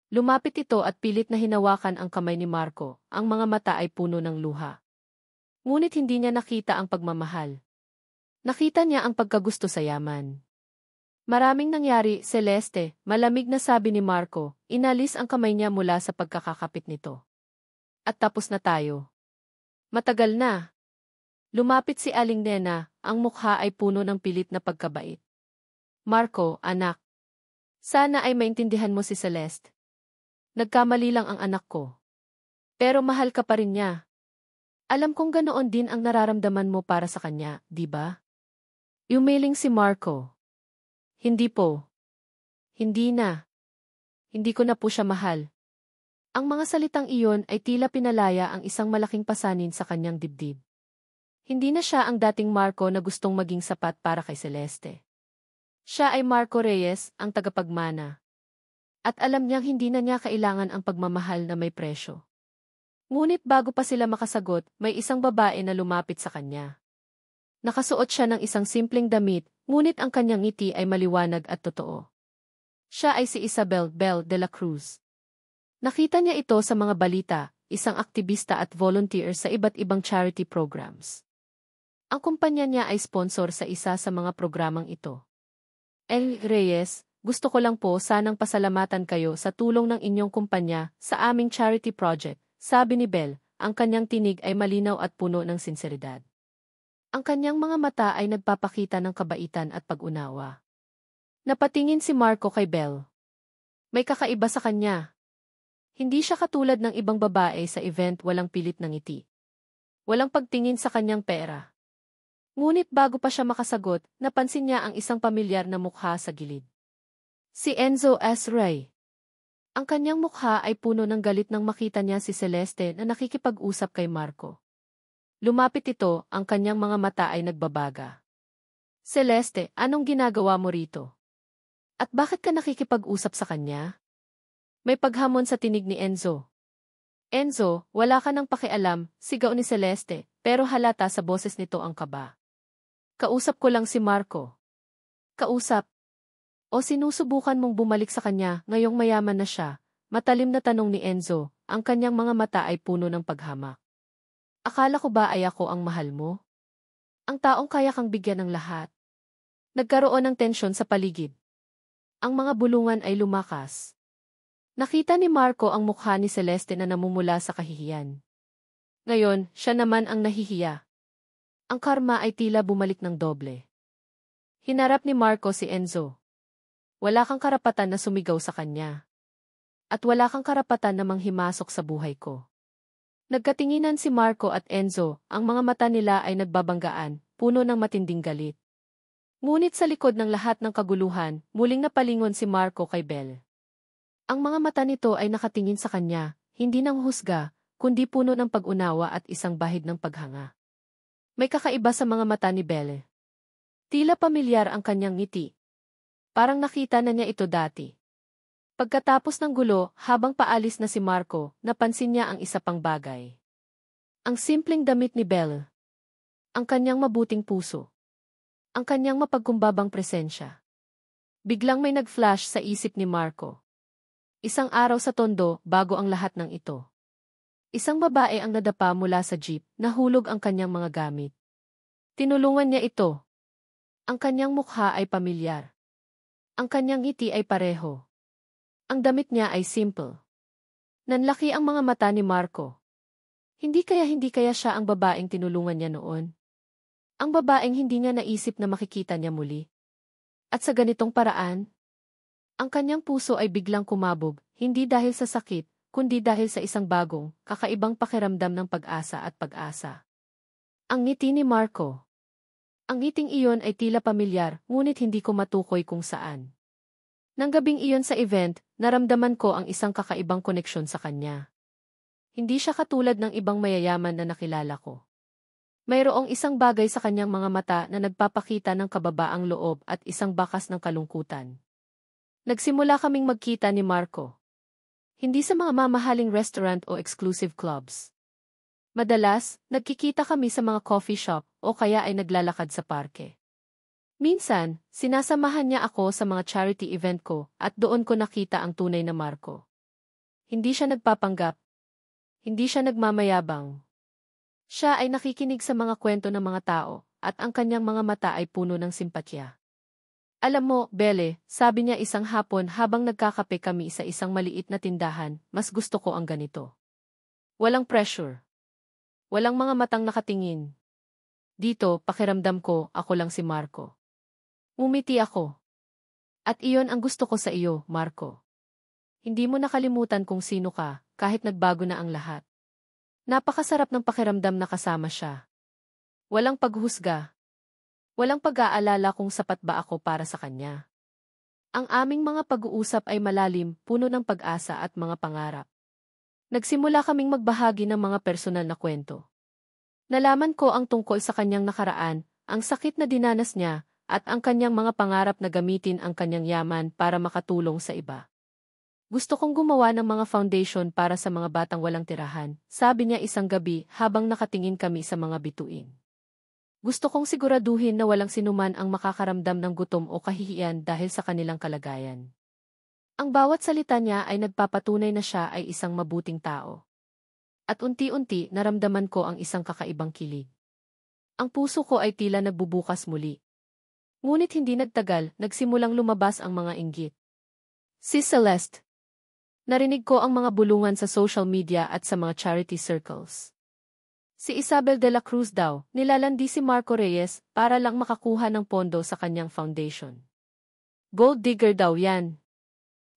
S1: Lumapit ito at pilit na hinawakan ang kamay ni Marco, ang mga mata ay puno ng luha. Ngunit hindi niya nakita ang pagmamahal. Nakita niya ang pagkagusto sa yaman. Maraming nangyari, Celeste, malamig na sabi ni Marco, inalis ang kamay niya mula sa pagkakakapit nito. At tapos na tayo. Matagal na. Lumapit si Aling Nena, ang mukha ay puno ng pilit na pagkabait. Marco, anak. Sana ay maintindihan mo si Celeste. Nagkamali lang ang anak ko. Pero mahal ka pa rin niya. Alam kong ganoon din ang nararamdaman mo para sa kanya, di ba? Yumiling si Marco. Hindi po. Hindi na. Hindi ko na po siya mahal. Ang mga salitang iyon ay tila pinalaya ang isang malaking pasanin sa kanyang dibdib. Hindi na siya ang dating Marco na gustong maging sapat para kay Celeste. Siya ay Marco Reyes, ang tagapagmana. At alam niyang hindi na niya kailangan ang pagmamahal na may presyo. Ngunit bago pa sila makasagot, may isang babae na lumapit sa kanya. Nakasuot siya ng isang simpleng damit, ngunit ang kanyang ngiti ay maliwanag at totoo. Siya ay si Isabel Bell de la Cruz. Nakita niya ito sa mga balita, isang aktivista at volunteer sa iba't ibang charity programs. Ang kumpanya niya ay sponsor sa isa sa mga programang ito. El Reyes, gusto ko lang po sanang pasalamatan kayo sa tulong ng inyong kumpanya sa aming charity project. Sabi ni Bell, ang kanyang tinig ay malinaw at puno ng sinseridad. Ang kanyang mga mata ay nagpapakita ng kabaitan at pag-unawa. Napatingin si Marco kay Bell. May kakaiba sa kanya. Hindi siya katulad ng ibang babae sa event walang pilit ng ngiti. Walang pagtingin sa kanyang pera. Ngunit bago pa siya makasagot, napansin niya ang isang pamilyar na mukha sa gilid. Si Enzo S. Ray. Ang kanyang mukha ay puno ng galit nang makita niya si Celeste na nakikipag-usap kay Marco. Lumapit ito, ang kanyang mga mata ay nagbabaga. Celeste, anong ginagawa mo rito? At bakit ka nakikipag-usap sa kanya? May paghamon sa tinig ni Enzo. Enzo, wala ka nang pakialam, sigaw ni Celeste, pero halata sa boses nito ang kaba. Kausap ko lang si Marco. Kausap? O sinusubukan mong bumalik sa kanya ngayong mayaman na siya? Matalim na tanong ni Enzo, ang kanyang mga mata ay puno ng paghamak. Akala ko ba ay ako ang mahal mo? Ang taong kaya kang bigyan ng lahat. Nagkaroon ng tensyon sa paligid. Ang mga bulungan ay lumakas. Nakita ni Marco ang mukha ni Celeste na namumula sa kahihiyan. Ngayon, siya naman ang nahihiya. Ang karma ay tila bumalik ng doble. Hinarap ni Marco si Enzo. Wala kang karapatan na sumigaw sa kanya. At wala kang karapatan na manghimasok sa buhay ko. Nagkatinginan si Marco at Enzo, ang mga mata nila ay nagbabanggaan, puno ng matinding galit. Ngunit sa likod ng lahat ng kaguluhan, muling napalingon si Marco kay Bell. Ang mga mata nito ay nakatingin sa kanya, hindi nang husga, kundi puno ng pag-unawa at isang bahid ng paghanga. May kakaiba sa mga mata ni Bell. Tila pamilyar ang kanyang ngiti. Parang nakita na niya ito dati. Pagkatapos ng gulo, habang paalis na si Marco, napansin niya ang isa pang bagay. Ang simpleng damit ni Bell. Ang kanyang mabuting puso. Ang kanyang mapagkumbabang presensya. Biglang may nag-flash sa isip ni Marco. Isang araw sa Tondo, bago ang lahat ng ito. Isang babae ang nadapa mula sa jeep, nahulog ang kanyang mga gamit. Tinulungan niya ito. Ang kanyang mukha ay pamilyar. Ang kanyang ngiti ay pareho. Ang damit niya ay simple. Nanlaki ang mga mata ni Marco. Hindi kaya siya ang babaeng tinulungan niya noon? Ang babaeng hindi niya naisip na makikita niya muli. At sa ganitong paraan, ang kanyang puso ay biglang kumabog, hindi dahil sa sakit, kundi dahil sa isang bagong, kakaibang pakiramdam ng pag-asa at pag-asa. Ang ngiti ni Marco. Ang ngiting iyon ay tila pamilyar, ngunit hindi ko matukoy kung saan. Nang gabing iyon sa event, naramdaman ko ang isang kakaibang koneksyon sa kanya. Hindi siya katulad ng ibang mayayaman na nakilala ko. Mayroong isang bagay sa kanyang mga mata na nagpapakita ng kababaang loob at isang bakas ng kalungkutan. Nagsimula kaming magkita ni Marco. Hindi sa mga mamahaling restaurant o exclusive clubs. Madalas, nagkikita kami sa mga coffee shop o kaya ay naglalakad sa parke. Minsan, sinasamahan niya ako sa mga charity event ko at doon ko nakita ang tunay na Marco. Hindi siya nagpapanggap. Hindi siya nagmamayabang. Siya ay nakikinig sa mga kwento ng mga tao at ang kanyang mga mata ay puno ng simpatya. Alam mo, Belle, sabi niya isang hapon habang nagkakape kami sa isang maliit na tindahan, mas gusto ko ang ganito. Walang pressure. Walang mga matang nakatingin. Dito, pakiramdam ko, ako lang si Marco. Umiti ako. At iyon ang gusto ko sa iyo, Marco. Hindi mo nakalimutan kung sino ka, kahit nagbago na ang lahat. Napakasarap ng pakiramdam na kasama siya. Walang paghusga. Walang pag-aalala kung sapat ba ako para sa kanya. Ang aming mga pag-uusap ay malalim, puno ng pag-asa at mga pangarap. Nagsimula kaming magbahagi ng mga personal na kwento. Nalaman ko ang tungkol sa kanyang nakaraan, ang sakit na dinanas niya, at ang kanyang mga pangarap na gamitin ang kanyang yaman para makatulong sa iba. Gusto kong gumawa ng mga foundation para sa mga batang walang tirahan, sabi niya isang gabi habang nakatingin kami sa mga bituin. Gusto kong siguraduhin na walang sinuman ang makakaramdam ng gutom o kahihiyan dahil sa kanilang kalagayan. Ang bawat salita niya ay nagpapatunay na siya ay isang mabuting tao. At unti-unti naramdaman ko ang isang kakaibang kilig. Ang puso ko ay tila nagbubukas muli. Ngunit hindi nagtagal, nagsimulang lumabas ang mga inggit. Si Celeste. Narinig ko ang mga bulungan sa social media at sa mga charity circles. Si Isabel de la Cruz daw, nilalandi si Marco Reyes para lang makakuha ng pondo sa kanyang foundation. Gold digger daw yan.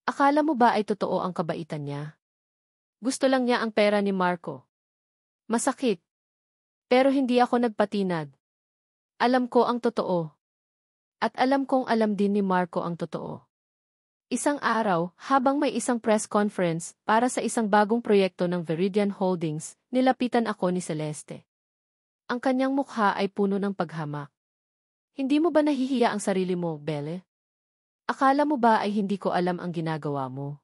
S1: Akala mo ba ay totoo ang kabaitan niya? Gusto lang niya ang pera ni Marco. Masakit. Pero hindi ako nagpatinag. Alam ko ang totoo. At alam kong alam din ni Marco ang totoo. Isang araw, habang may isang press conference para sa isang bagong proyekto ng Veridian Holdings, nilapitan ako ni Celeste. Ang kanyang mukha ay puno ng paghamak. Hindi mo ba nahihiya ang sarili mo, Belle? Akala mo ba ay hindi ko alam ang ginagawa mo?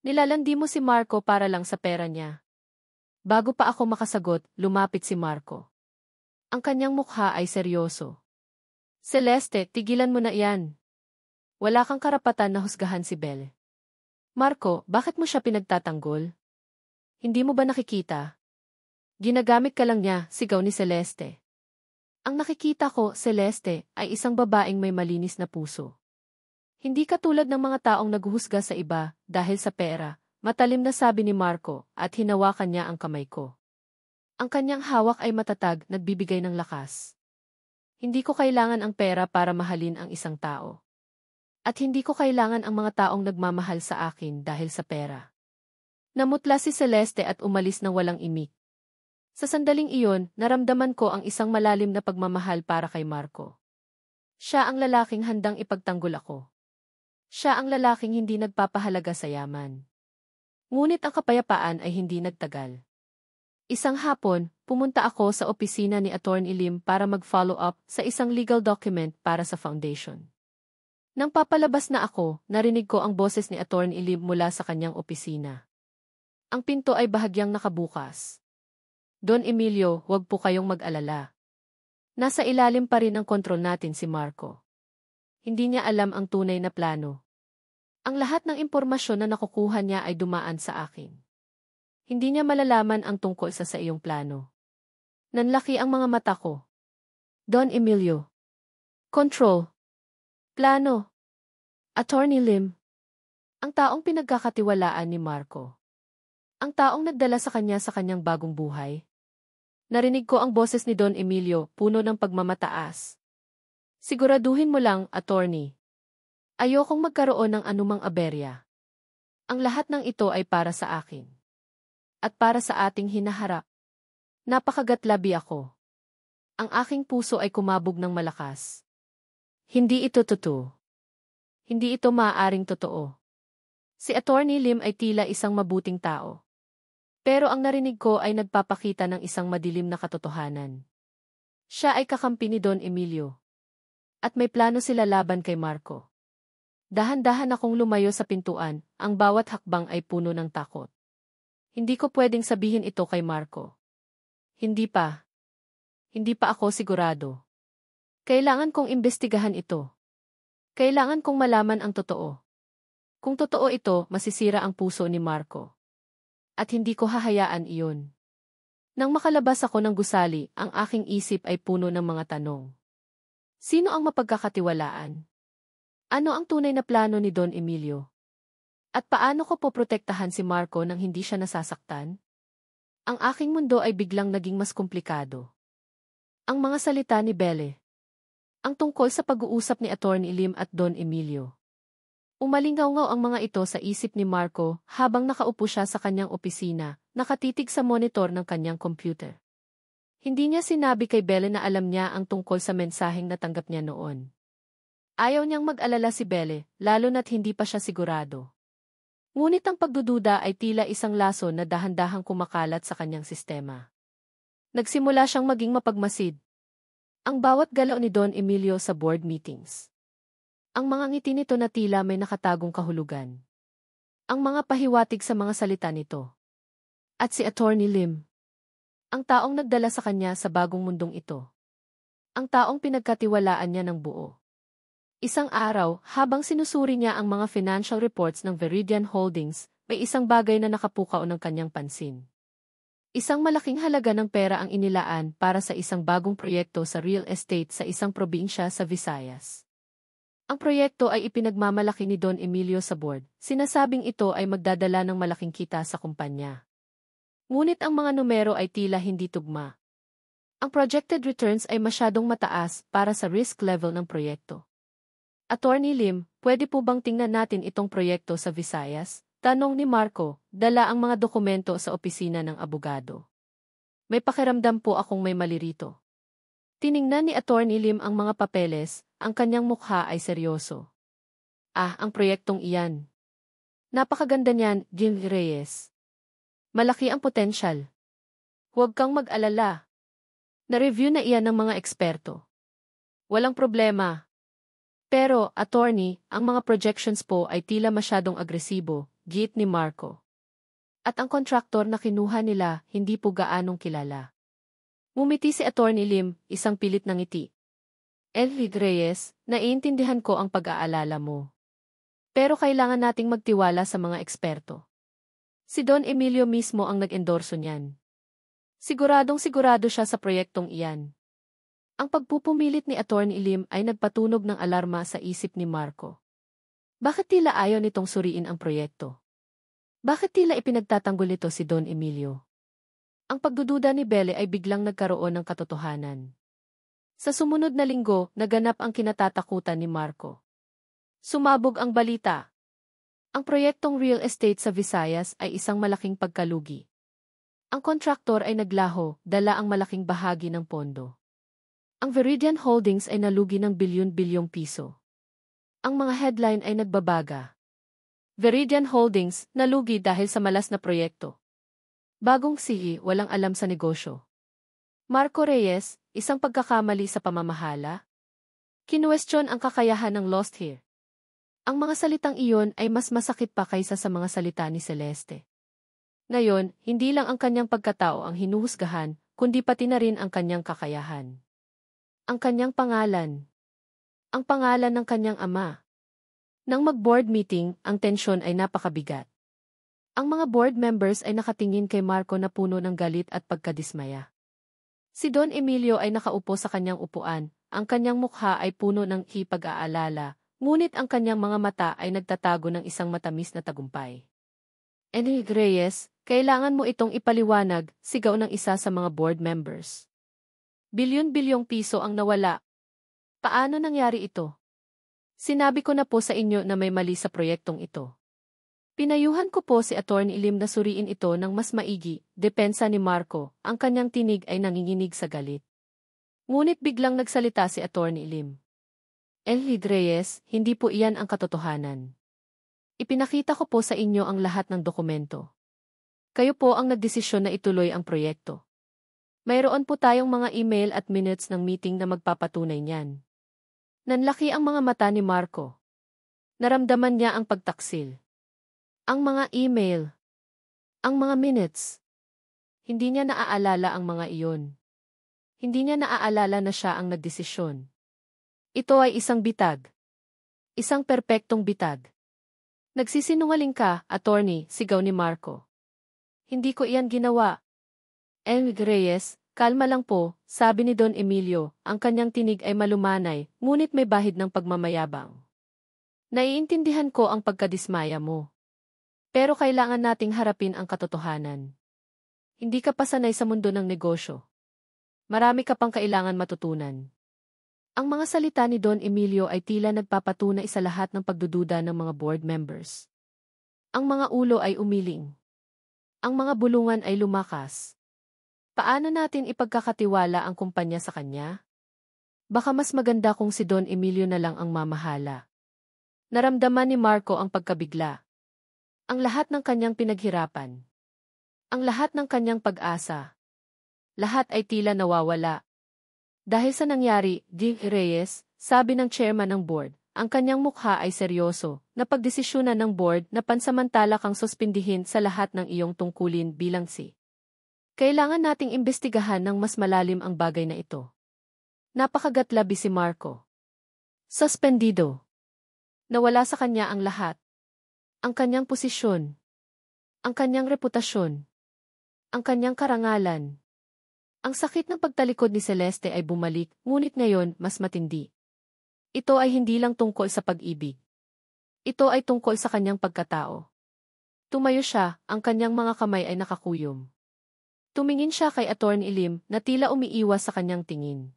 S1: Nilalandi mo si Marco para lang sa pera niya. Bago pa ako makasagot, lumapit si Marco. Ang kanyang mukha ay seryoso. Celeste, tigilan mo na yan. Wala kang karapatan na husgahan si Belle. Marco, bakit mo siya pinagtatanggol? Hindi mo ba nakikita? Ginagamit ka lang niya, sigaw ni Celeste. Ang nakikita ko, Celeste, ay isang babaeng may malinis na puso. Hindi katulad ng mga taong naghuhusga sa iba dahil sa pera, matalim na sabi ni Marco at hinawakan niya ang kamay ko. Ang kanyang hawak ay matatag, nagbibigay ng lakas. Hindi ko kailangan ang pera para mahalin ang isang tao. At hindi ko kailangan ang mga taong nagmamahal sa akin dahil sa pera. Namutla si Celeste at umalis ng walang imik. Sa sandaling iyon, naramdaman ko ang isang malalim na pagmamahal para kay Marco. Siya ang lalaking handang ipagtanggol ako. Siya ang lalaking hindi nagpapahalaga sa yaman. Ngunit ang kapayapaan ay hindi nagtagal. Isang hapon, pumunta ako sa opisina ni Attorney Lim para mag-follow up sa isang legal document para sa foundation. Nang papalabas na ako, narinig ko ang boses ni Attorney Lim mula sa kanyang opisina. Ang pinto ay bahagyang nakabukas. Don Emilio, huwag po kayong mag-alala. Nasa ilalim pa rin ang kontrol natin si Marco. Hindi niya alam ang tunay na plano. Ang lahat ng impormasyon na nakukuha niya ay dumaan sa akin. Hindi niya malalaman ang tungkol sa iyong plano. Nanlaki ang mga mata ko. Don Emilio. Control. Plano. Attorney Lim. Ang taong pinagkakatiwalaan ni Marco. Ang taong nagdala sa kanyang bagong buhay. Narinig ko ang boses ni Don Emilio, puno ng pagmamataas. Siguraduhin mo lang, attorney. Ayokong magkaroon ng anumang aberya. Ang lahat ng ito ay para sa akin. At para sa ating hinaharap. Napakagatlabi ako. Ang aking puso ay kumabog ng malakas. Hindi ito totoo. Hindi ito maaaring totoo. Si Attorney Lim ay tila isang mabuting tao. Pero ang narinig ko ay nagpapakita ng isang madilim na katotohanan. Siya ay kakampi ni Don Emilio. At may plano sila laban kay Marco. Dahan-dahan akong lumayo sa pintuan, ang bawat hakbang ay puno ng takot. Hindi ko pwedeng sabihin ito kay Marco. Hindi pa. Hindi pa ako sigurado. Kailangan kong imbestigahan ito. Kailangan kong malaman ang totoo. Kung totoo ito, masisira ang puso ni Marco. At hindi ko hahayaan iyon. Nang makalabas ako ng gusali, ang aking isip ay puno ng mga tanong. Sino ang mapagkakatiwalaan? Ano ang tunay na plano ni Don Emilio? At paano ko poprotektahan si Marco nang hindi siya nasasaktan? Ang aking mundo ay biglang naging mas komplikado. Ang mga salita ni Belle. Ang tungkol sa pag-uusap ni Attorney Lim at Don Emilio. Umalingaw-ngaw ang mga ito sa isip ni Marco habang nakaupo siya sa kanyang opisina, nakatitig sa monitor ng kanyang computer. Hindi niya sinabi kay Belle na alam niya ang tungkol sa mensaheng natanggap niya noon. Ayaw niyang mag-alala si Belle, lalo na't hindi pa siya sigurado. Ngunit ang pagdududa ay tila isang laso na dahan-dahang kumakalat sa kanyang sistema. Nagsimula siyang maging mapagmasid. Ang bawat galaw ni Don Emilio sa board meetings. Ang mga ngiti nito na tila may nakatagong kahulugan. Ang mga pahiwatig sa mga salita nito. At si Attorney Lim. Ang taong nagdala sa kanya sa bagong mundong ito. Ang taong pinagkatiwalaan niya ng buo. Isang araw, habang sinusuri niya ang mga financial reports ng Veridian Holdings, may isang bagay na nakapukaw ng kanyang pansin. Isang malaking halaga ng pera ang inilaan para sa isang bagong proyekto sa real estate sa isang probinsya sa Visayas. Ang proyekto ay ipinagmamalaki ni Don Emilio sa board. Sinasabing ito ay magdadala ng malaking kita sa kumpanya. Ngunit ang mga numero ay tila hindi tugma. Ang projected returns ay masyadong mataas para sa risk level ng proyekto. Attorney Lim, pwede po bang tingnan natin itong proyekto sa Visayas? Tanong ni Marco, dala ang mga dokumento sa opisina ng abogado. May pakiramdam po akong may mali rito. Tiningnan ni Attorney Lim ang mga papeles, ang kanyang mukha ay seryoso. Ang proyektong iyan. Napakaganda niyan, Jim Reyes. Malaki ang potensyal. Huwag kang mag-alala. Na-review na iyan ng mga eksperto. Walang problema. Pero, attorney, ang mga projections po ay tila masyadong agresibo, giit ni Marco. At ang kontraktor na kinuha nila, hindi po gaanong kilala. Ngumiti si Attorney Lim, isang pilit na ngiti. Enrique Reyes, naiintindihan ko ang pag-aalala mo. Pero kailangan nating magtiwala sa mga eksperto. Si Don Emilio mismo ang nag-endorso niyan. Siguradong-sigurado siya sa proyektong iyan. Ang pagpupumilit ni Attorney Lim ay nagpatunog ng alarma sa isip ni Marco. Bakit tila ayaw nitong suriin ang proyekto? Bakit tila ipinagtatanggol nito si Don Emilio? Ang pagdududa ni Belle ay biglang nagkaroon ng katotohanan. Sa sumunod na linggo, naganap ang kinatatakutan ni Marco. Sumabog ang balita. Ang proyektong real estate sa Visayas ay isang malaking pagkalugi. Ang kontraktor ay naglaho, dala ang malaking bahagi ng pondo. Ang Veridian Holdings ay nalugi ng bilyon-bilyong piso. Ang mga headline ay nagbabaga. Veridian Holdings, nalugi dahil sa malas na proyekto. Bagong CEO, walang alam sa negosyo. Marco Reyes, isang pagkakamali sa pamamahala? Kinuwestiyon ang kakayahan ng Lost here. Ang mga salitang iyon ay mas masakit pa kaysa sa mga salita ni Celeste. Ngayon, hindi lang ang kanyang pagkatao ang hinuhusgahan, kundi pati na rin ang kanyang kakayahan. Ang kanyang pangalan. Ang pangalan ng kanyang ama. Nang mag-board meeting, ang tensyon ay napakabigat. Ang mga board members ay nakatingin kay Marco na puno ng galit at pagkadismaya. Si Don Emilio ay nakaupo sa kanyang upuan, ang kanyang mukha ay puno ng pag-aalala, ngunit ang kanyang mga mata ay nagtatago ng isang matamis na tagumpay. Enrique Reyes, kailangan mo itong ipaliwanag, sigaw ng isa sa mga board members. Bilyon-bilyong piso ang nawala. Paano nangyari ito? Sinabi ko na po sa inyo na may mali sa proyektong ito. Pinayuhan ko po si Attorney Lim na suriin ito ng mas maigi, depensa ni Marco, ang kanyang tinig ay nanginginig sa galit. Ngunit biglang nagsalita si Attorney Lim. Enrique Reyes, hindi po iyan ang katotohanan. Ipinakita ko po sa inyo ang lahat ng dokumento. Kayo po ang nagdesisyon na ituloy ang proyekto. Mayroon po tayong mga email at minutes ng meeting na magpapatunay niyan. Nanlaki ang mga mata ni Marco. Naramdaman niya ang pagtaksil. Ang mga email. Ang mga minutes. Hindi niya naaalala ang mga iyon. Hindi niya naaalala na siya ang nagdesisyon. Ito ay isang bitag. Isang perpektong bitag. Nagsisinungaling ka, attorney, sigaw ni Marco. Hindi ko iyan ginawa. Enrique Reyes, kalma lang po, sabi ni Don Emilio, ang kanyang tinig ay malumanay, ngunit may bahid ng pagmamayabang. Naiintindihan ko ang pagkadismaya mo. Pero kailangan nating harapin ang katotohanan. Hindi ka pa sanay sa mundo ng negosyo. Marami ka pang kailangan matutunan. Ang mga salita ni Don Emilio ay tila nagpapatunay sa lahat ng pagdududa ng mga board members. Ang mga ulo ay umiling. Ang mga bulungan ay lumakas. Paano natin ipagkakatiwala ang kumpanya sa kanya? Baka mas maganda kung si Don Emilio na lang ang mamahala. Naramdaman ni Marco ang pagkabigla. Ang lahat ng kanyang pinaghirapan. Ang lahat ng kanyang pag-asa. Lahat ay tila nawawala. Dahil sa nangyari, D. Reyes, sabi ng chairman ng board, ang kanyang mukha ay seryoso, na pagdesisyonan ng board na pansamantala kang suspindihin sa lahat ng iyong tungkulin bilang si. Kailangan nating imbestigahan ng mas malalim ang bagay na ito. Napakagatlabi si Marco. Suspendido. Nawala sa kanya ang lahat. Ang kanyang posisyon. Ang kanyang reputasyon. Ang kanyang karangalan. Ang sakit ng pagtalikod ni Celeste ay bumalik, ngunit ngayon mas matindi. Ito ay hindi lang tungkol sa pag-ibig. Ito ay tungkol sa kanyang pagkatao. Tumayo siya, ang kanyang mga kamay ay nakakuyom. Tumingin siya kay Attorney Lim na tila umiiwas sa kanyang tingin.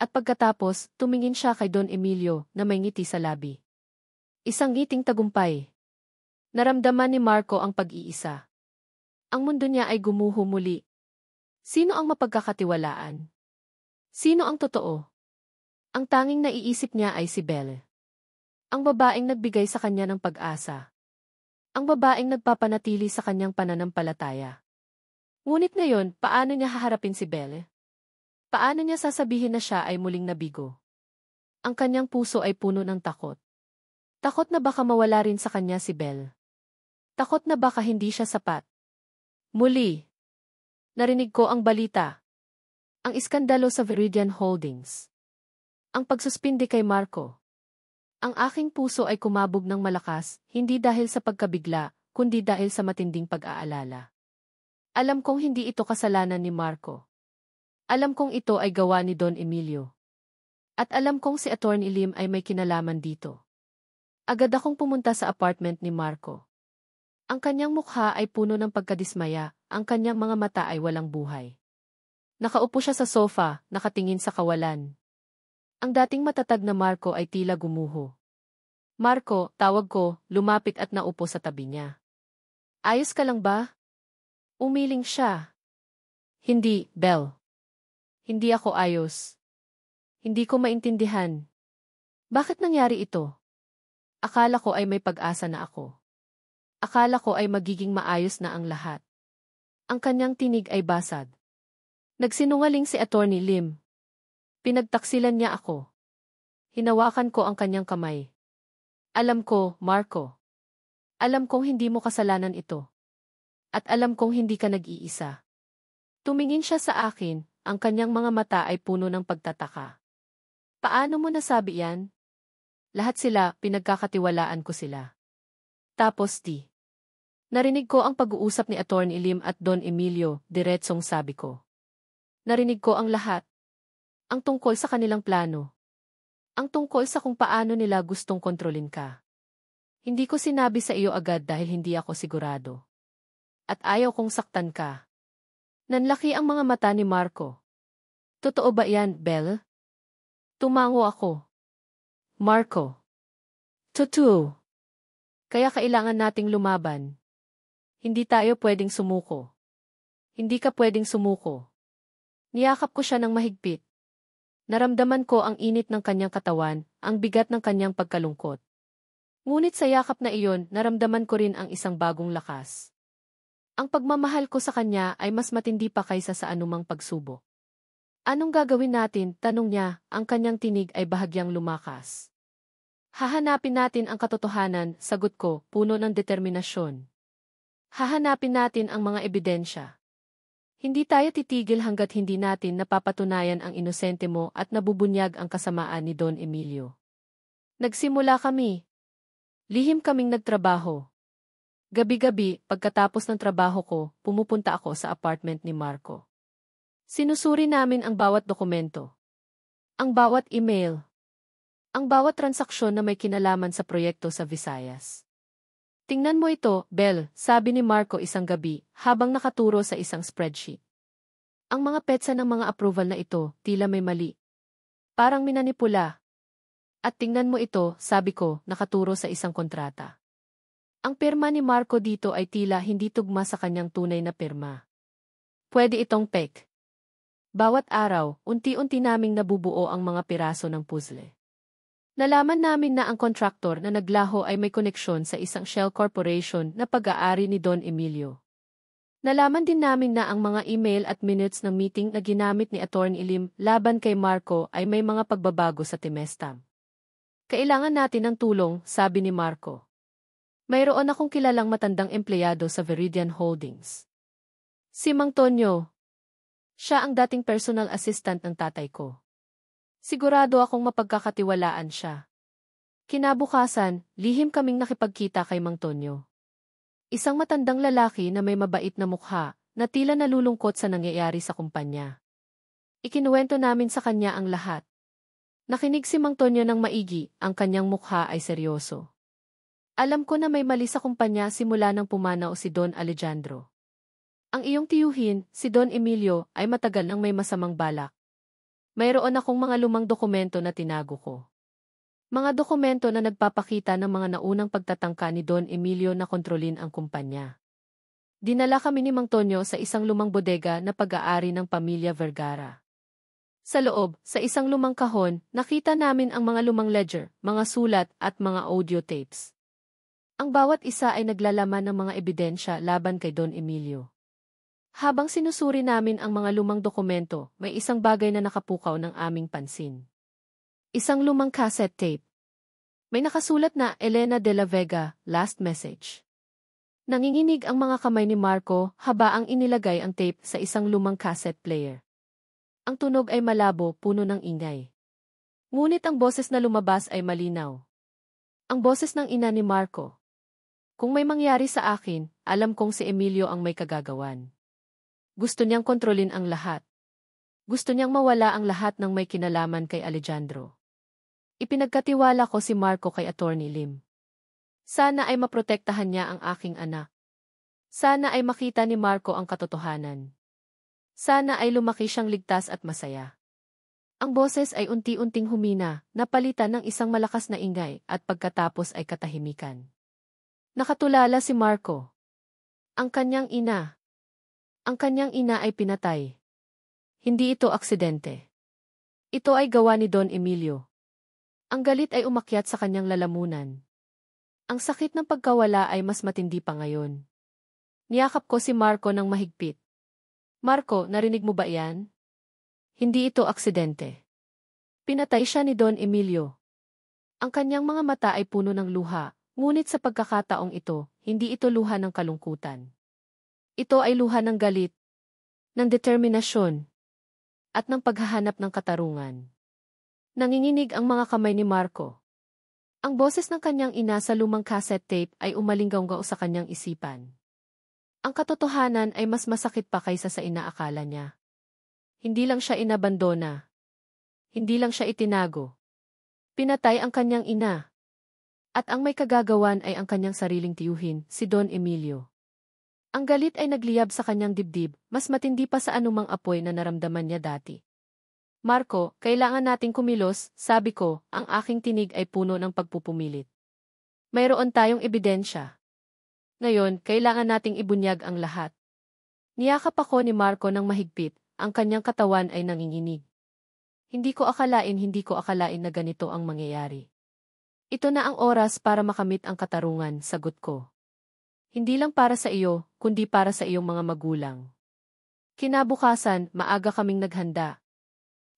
S1: At pagkatapos, tumingin siya kay Don Emilio na may ngiti sa labi. Isang ngiting tagumpay. Naramdaman ni Marco ang pag-iisa. Ang mundo niya ay gumuho muli. Sino ang mapagkakatiwalaan? Sino ang totoo? Ang tanging naiisip niya ay si Belle. Ang babaeng nagbigay sa kanya ng pag-asa. Ang babaeng nagpapanatili sa kanyang pananampalataya. Ngunit ngayon, paano niya haharapin si Belle? Paano niya sasabihin na siya ay muling nabigo? Ang kanyang puso ay puno ng takot. Takot na baka mawala rin sa kanya si Belle. Takot na baka hindi siya sapat. Muli. Narinig ko ang balita. Ang iskandalo sa Viridian Holdings. Ang pagsuspindi kay Marco. Ang aking puso ay kumabog ng malakas, hindi dahil sa pagkabigla, kundi dahil sa matinding pag-aalala. Alam kong hindi ito kasalanan ni Marco. Alam kong ito ay gawa ni Don Emilio. At alam kong si Attorney Lim ay may kinalaman dito. Agad akong pumunta sa apartment ni Marco. Ang kanyang mukha ay puno ng pagkadismaya, ang kanyang mga mata ay walang buhay. Nakaupo siya sa sofa, nakatingin sa kawalan. Ang dating matatag na Marco ay tila gumuho. Marco, tawag ko, lumapit at naupo sa tabi niya. Ayos ka lang ba? Umiling siya. Hindi, Belle. Hindi ako ayos. Hindi ko maintindihan. Bakit nangyari ito? Akala ko ay may pag-asa na ako. Akala ko ay magiging maayos na ang lahat. Ang kanyang tinig ay basag. Nagsinungaling si Attorney Lim. Pinagtaksilan niya ako. Hinawakan ko ang kanyang kamay. Alam ko, Marco. Alam kong hindi mo kasalanan ito. At alam kong hindi ka nag-iisa. Tumingin siya sa akin, ang kanyang mga mata ay puno ng pagtataka. Paano mo nasabi yan? Lahat sila, pinagkakatiwalaan ko sila. Tapos narinig ko ang pag-uusap ni Attorney Lim at Don Emilio, diretsong sabi ko. Narinig ko ang lahat. Ang tungkol sa kanilang plano. Ang tungkol sa kung paano nila gustong kontrolin ka. Hindi ko sinabi sa iyo agad dahil hindi ako sigurado. At ayaw kong saktan ka. Nanlaki ang mga mata ni Marco. Totoo ba yan, Belle? Tumango ako. Marco. Totoo. Kaya kailangan nating lumaban. Hindi tayo pwedeng sumuko. Hindi ka pwedeng sumuko. Niyakap ko siya ng mahigpit. Naramdaman ko ang init ng kanyang katawan, ang bigat ng kanyang pagkalungkot. Ngunit sa yakap na iyon, naramdaman ko rin ang isang bagong lakas. Ang pagmamahal ko sa kanya ay mas matindi pa kaysa sa anumang pagsubok. Anong gagawin natin? Tanong niya, ang kanyang tinig ay bahagyang lumakas. Hahanapin natin ang katotohanan, sagot ko, puno ng determinasyon. Hahanapin natin ang mga ebidensya. Hindi tayo titigil hanggat hindi natin napapatunayan ang inosente mo at nabubunyag ang kasamaan ni Don Emilio. Nagsimula kami. Lihim kaming nagtrabaho. Gabi-gabi, pagkatapos ng trabaho ko, pumupunta ako sa apartment ni Marco. Sinusuri namin ang bawat dokumento. Ang bawat email. Ang bawat transaksyon na may kinalaman sa proyekto sa Visayas. Tingnan mo ito, Belle, sabi ni Marco isang gabi, habang nakaturo sa isang spreadsheet. Ang mga petsa ng mga approval na ito, tila may mali. Parang minanipula. At tingnan mo ito, sabi ko, nakaturo sa isang kontrata. Ang pirma ni Marco dito ay tila hindi tugma sa kanyang tunay na pirma. Pwede itong fake. Bawat araw, unti-unti naming nabubuo ang mga piraso ng puzzle. Nalaman namin na ang kontraktor na naglaho ay may koneksyon sa isang shell corporation na pag-aari ni Don Emilio. Nalaman din namin na ang mga email at minutes ng meeting na ginamit ni Atty. Lim laban kay Marco ay may mga pagbabago sa timestamp. Kailangan natin ng tulong, sabi ni Marco. Mayroon akong kilalang matandang empleyado sa Veridian Holdings. Si Mang Tonyo. Siya ang dating personal assistant ng tatay ko. Sigurado akong mapagkakatiwalaan siya. Kinabukasan, lihim kaming nakipagkita kay Mang Tonyo. Isang matandang lalaki na may mabait na mukha, na tila nalulungkot sa nangyayari sa kumpanya. Ikinuwento namin sa kanya ang lahat. Nakinig si Mang Tonyo ng maigi, ang kanyang mukha ay seryoso. Alam ko na may mali sa kumpanya simula nang pumanaw si Don Alejandro. Ang iyong tiyuhin, si Don Emilio, ay matagal nang may masamang balak. Mayroon akong mga lumang dokumento na tinago ko. Mga dokumento na nagpapakita ng mga naunang pagtatangka ni Don Emilio na kontrolin ang kumpanya. Dinala kami ni Mang Tonyo sa isang lumang bodega na pag-aari ng pamilya Vergara. Sa loob, sa isang lumang kahon, nakita namin ang mga lumang ledger, mga sulat at mga audio tapes. Ang bawat isa ay naglalaman ng mga ebidensya laban kay Don Emilio. Habang sinusuri namin ang mga lumang dokumento, may isang bagay na nakapukaw ng aming pansin. Isang lumang cassette tape. May nakasulat na Elena de la Vega, last message. Nanginginig ang mga kamay ni Marco habaang inilagay ang tape sa isang lumang cassette player. Ang tunog ay malabo, puno ng ingay. Ngunit ang boses na lumabas ay malinaw. Ang boses ng ina ni Marco. Kung may mangyari sa akin, alam kong si Emilio ang may kagagawan. Gusto niyang kontrolin ang lahat. Gusto niyang mawala ang lahat ng may kinalaman kay Alejandro. Ipinagkatiwala ko si Marco kay Atty. Lim. Sana ay maprotektahan niya ang aking anak. Sana ay makita ni Marco ang katotohanan. Sana ay lumaki siyang ligtas at masaya. Ang boses ay unti-unting humina, napalitan ng isang malakas na ingay at pagkatapos ay katahimikan. Nakatulala si Marco. Ang kanyang ina. Ang kanyang ina ay pinatay. Hindi ito aksidente. Ito ay gawa ni Don Emilio. Ang galit ay umakyat sa kanyang lalamunan. Ang sakit ng pagkawala ay mas matindi pa ngayon. Niyakap ko si Marco ng mahigpit. Marco, narinig mo ba yan? Hindi ito aksidente. Pinatay siya ni Don Emilio. Ang kanyang mga mata ay puno ng luha, ngunit sa pagkakataong ito, hindi ito luha ng kalungkutan. Ito ay luha ng galit, ng determinasyon, at ng paghahanap ng katarungan. Nanginginig ang mga kamay ni Marco. Ang boses ng kanyang ina sa lumang cassette tape ay umalinggaw sa kanyang isipan. Ang katotohanan ay mas masakit pa kaysa sa inaakala niya. Hindi lang siya inabandona. Hindi lang siya itinago. Pinatay ang kanyang ina. At ang may kagagawan ay ang kanyang sariling tiyuhin, si Don Emilio. Ang galit ay nagliyab sa kanyang dibdib, mas matindi pa sa anumang apoy na naramdaman niya dati. Marco, kailangan nating kumilos, sabi ko, ang aking tinig ay puno ng pagpupumilit. Mayroon tayong ebidensya. Ngayon, kailangan nating ibunyag ang lahat. Niyakap ako ni Marco ng mahigpit, ang kanyang katawan ay nanginginig. Hindi ko akalain na ganito ang mangyayari. Ito na ang oras para makamit ang katarungan, sagot ko. Hindi lang para sa iyo, kundi para sa iyong mga magulang. Kinabukasan, maaga kaming naghanda.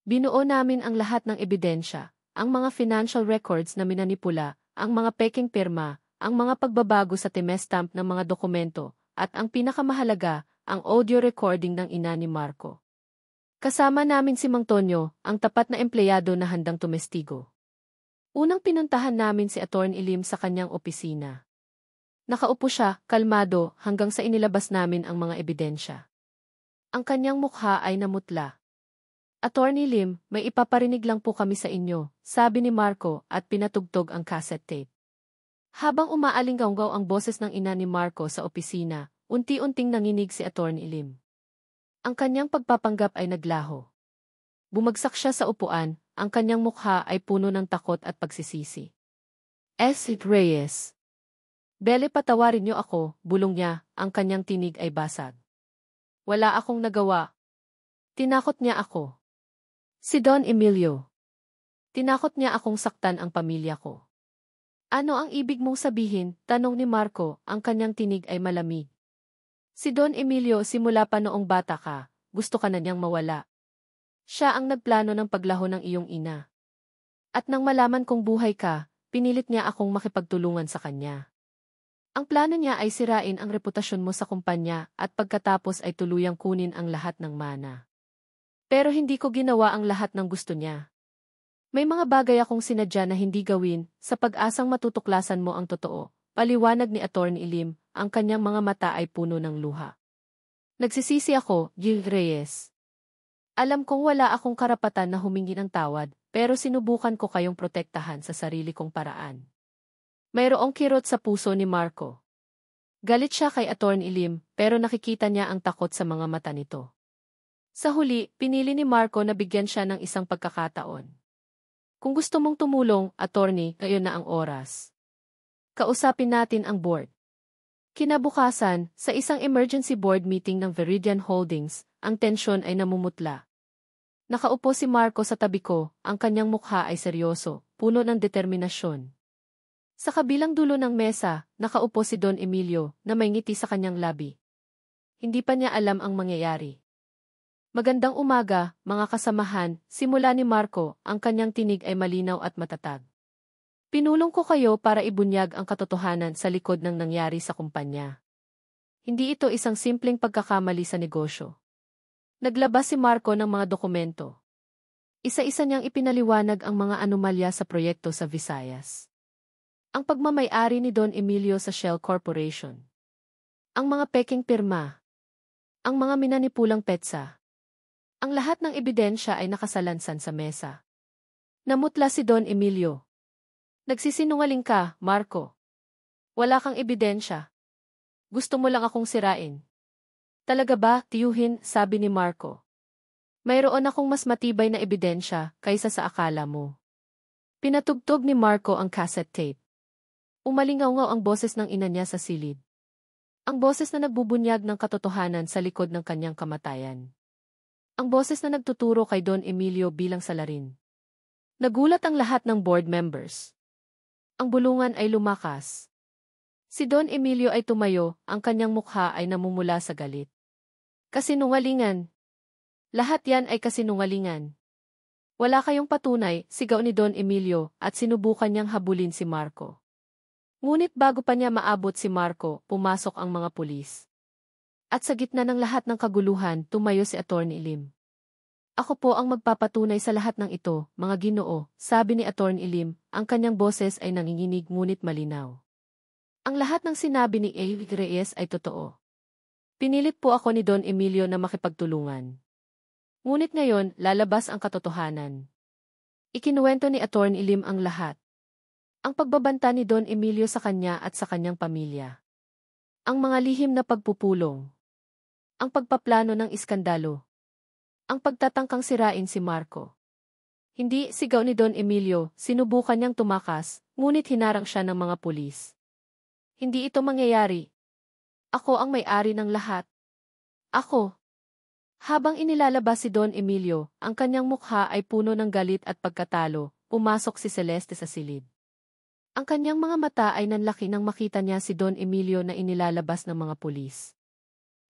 S1: Binuo namin ang lahat ng ebidensya, ang mga financial records na minanipula, ang mga peking pirma, ang mga pagbabago sa timestamp ng mga dokumento, at ang pinakamahalaga, ang audio recording ng ina ni Marco. Kasama namin si Mang Tonyo, ang tapat na empleyado na handang tumestigo. Unang pinuntahan namin si Atty. Lim sa kanyang opisina. Nakaupo siya, kalmado, hanggang sa inilabas namin ang mga ebidensya. Ang kanyang mukha ay namutla. Atty. Lim, may ipaparinig lang po kami sa inyo, sabi ni Marco at pinatugtog ang cassette tape. Habang umaalinggaw ang boses ng ina ni Marco sa opisina, unti-unting nanginig si Atty. Lim. Ang kanyang pagpapanggap ay naglaho. Bumagsak siya sa upuan, ang kanyang mukha ay puno ng takot at pagsisisi. Reyes. Belle, patawarin niyo ako, bulong niya, ang kanyang tinig ay basag. Wala akong nagawa. Tinakot niya ako. Si Don Emilio. Tinakot niya akong saktan ang pamilya ko. Ano ang ibig mong sabihin? Tanong ni Marco, ang kanyang tinig ay malamig. Si Don Emilio, simula pa noong bata ka, gusto ka na niyang mawala. Siya ang nagplano ng paglaho ng iyong ina. At nang malaman kong buhay ka, pinilit niya akong makipagtulungan sa kanya. Ang plano niya ay sirain ang reputasyon mo sa kumpanya at pagkatapos ay tuluyang kunin ang lahat ng mana. Pero hindi ko ginawa ang lahat ng gusto niya. May mga bagay akong sinadya na hindi gawin sa pag-asang matutuklasan mo ang totoo, paliwanag ni Atty. Lim, ang kanyang mga mata ay puno ng luha. Nagsisisi ako, Gil Reyes. Alam kong wala akong karapatan na humingi ng tawad, pero sinubukan ko kayong protektahan sa sarili kong paraan. Mayroong kirot sa puso ni Marco. Galit siya kay Atty. Lim, pero nakikita niya ang takot sa mga mata nito. Sa huli, pinili ni Marco na bigyan siya ng isang pagkakataon. Kung gusto mong tumulong, attorney, ngayon na ang oras. Kausapin natin ang board. Kinabukasan, sa isang emergency board meeting ng Veridian Holdings, ang tensyon ay namumutla. Nakaupo si Marco sa tabi ko, ang kanyang mukha ay seryoso, puno ng determinasyon. Sa kabilang dulo ng mesa, nakaupo si Don Emilio na may ngiti sa kanyang labi. Hindi pa niya alam ang mangyayari. Magandang umaga, mga kasamahan, simula ni Marco, ang kanyang tinig ay malinaw at matatag. Pinulong ko kayo para ibunyag ang katotohanan sa likod ng nangyari sa kumpanya. Hindi ito isang simpleng pagkakamali sa negosyo. Naglabas si Marco ng mga dokumento. Isa-isa niyang ipinaliwanag ang mga anomalya sa proyekto sa Visayas. Ang pagmamay-ari ni Don Emilio sa Shell Corporation. Ang mga peking pirma. Ang mga minanipulang petsa. Ang lahat ng ebidensya ay nakasalansan sa mesa. Namutla si Don Emilio. Nagsisinungaling ka, Marco. Wala kang ebidensya. Gusto mo lang akong sirain. Talaga ba, tiyuhin, sabi ni Marco. Mayroon akong mas matibay na ebidensya kaysa sa akala mo. Pinatugtog ni Marco ang cassette tape. Umalingaw-ngaw ang boses ng ina niya sa silid. Ang boses na nagbubunyag ng katotohanan sa likod ng kanyang kamatayan. Ang boses na nagtuturo kay Don Emilio bilang salarin. Nagulat ang lahat ng board members. Ang bulungan ay lumakas. Si Don Emilio ay tumayo, ang kanyang mukha ay namumula sa galit. Kasinungalingan. Lahat yan ay kasinungalingan. Wala kayong patunay, sigaw ni Don Emilio, at sinubukan niyang habulin si Marco. Ngunit bago pa niya maabot si Marco, pumasok ang mga pulis. At sa gitna ng lahat ng kaguluhan, tumayo si Atty. Lim. Ako po ang magpapatunay sa lahat ng ito, mga Ginoo, sabi ni Atty. Lim, ang kanyang boses ay nanginginig ngunit malinaw. Ang lahat ng sinabi ni Reyes ay totoo. Pinilit po ako ni Don Emilio na makipagtulungan. Ngunit ngayon, lalabas ang katotohanan. Ikinuwento ni Atty. Lim ang lahat. Ang pagbabanta ni Don Emilio sa kanya at sa kanyang pamilya. Ang mga lihim na pagpupulong. Ang pagpaplano ng iskandalo. Ang pagtatangkang sirain si Marco. Hindi, sigaw ni Don Emilio, sinubukan niyang tumakas, ngunit hinarang siya ng mga pulis. Hindi ito mangyayari. Ako ang may-ari ng lahat. Ako. Habang inilalabas si Don Emilio, ang kanyang mukha ay puno ng galit at pagkatalo, pumasok si Celeste sa silid. Ang kanyang mga mata ay nanlaki nang makita niya si Don Emilio na inilalabas ng mga pulis.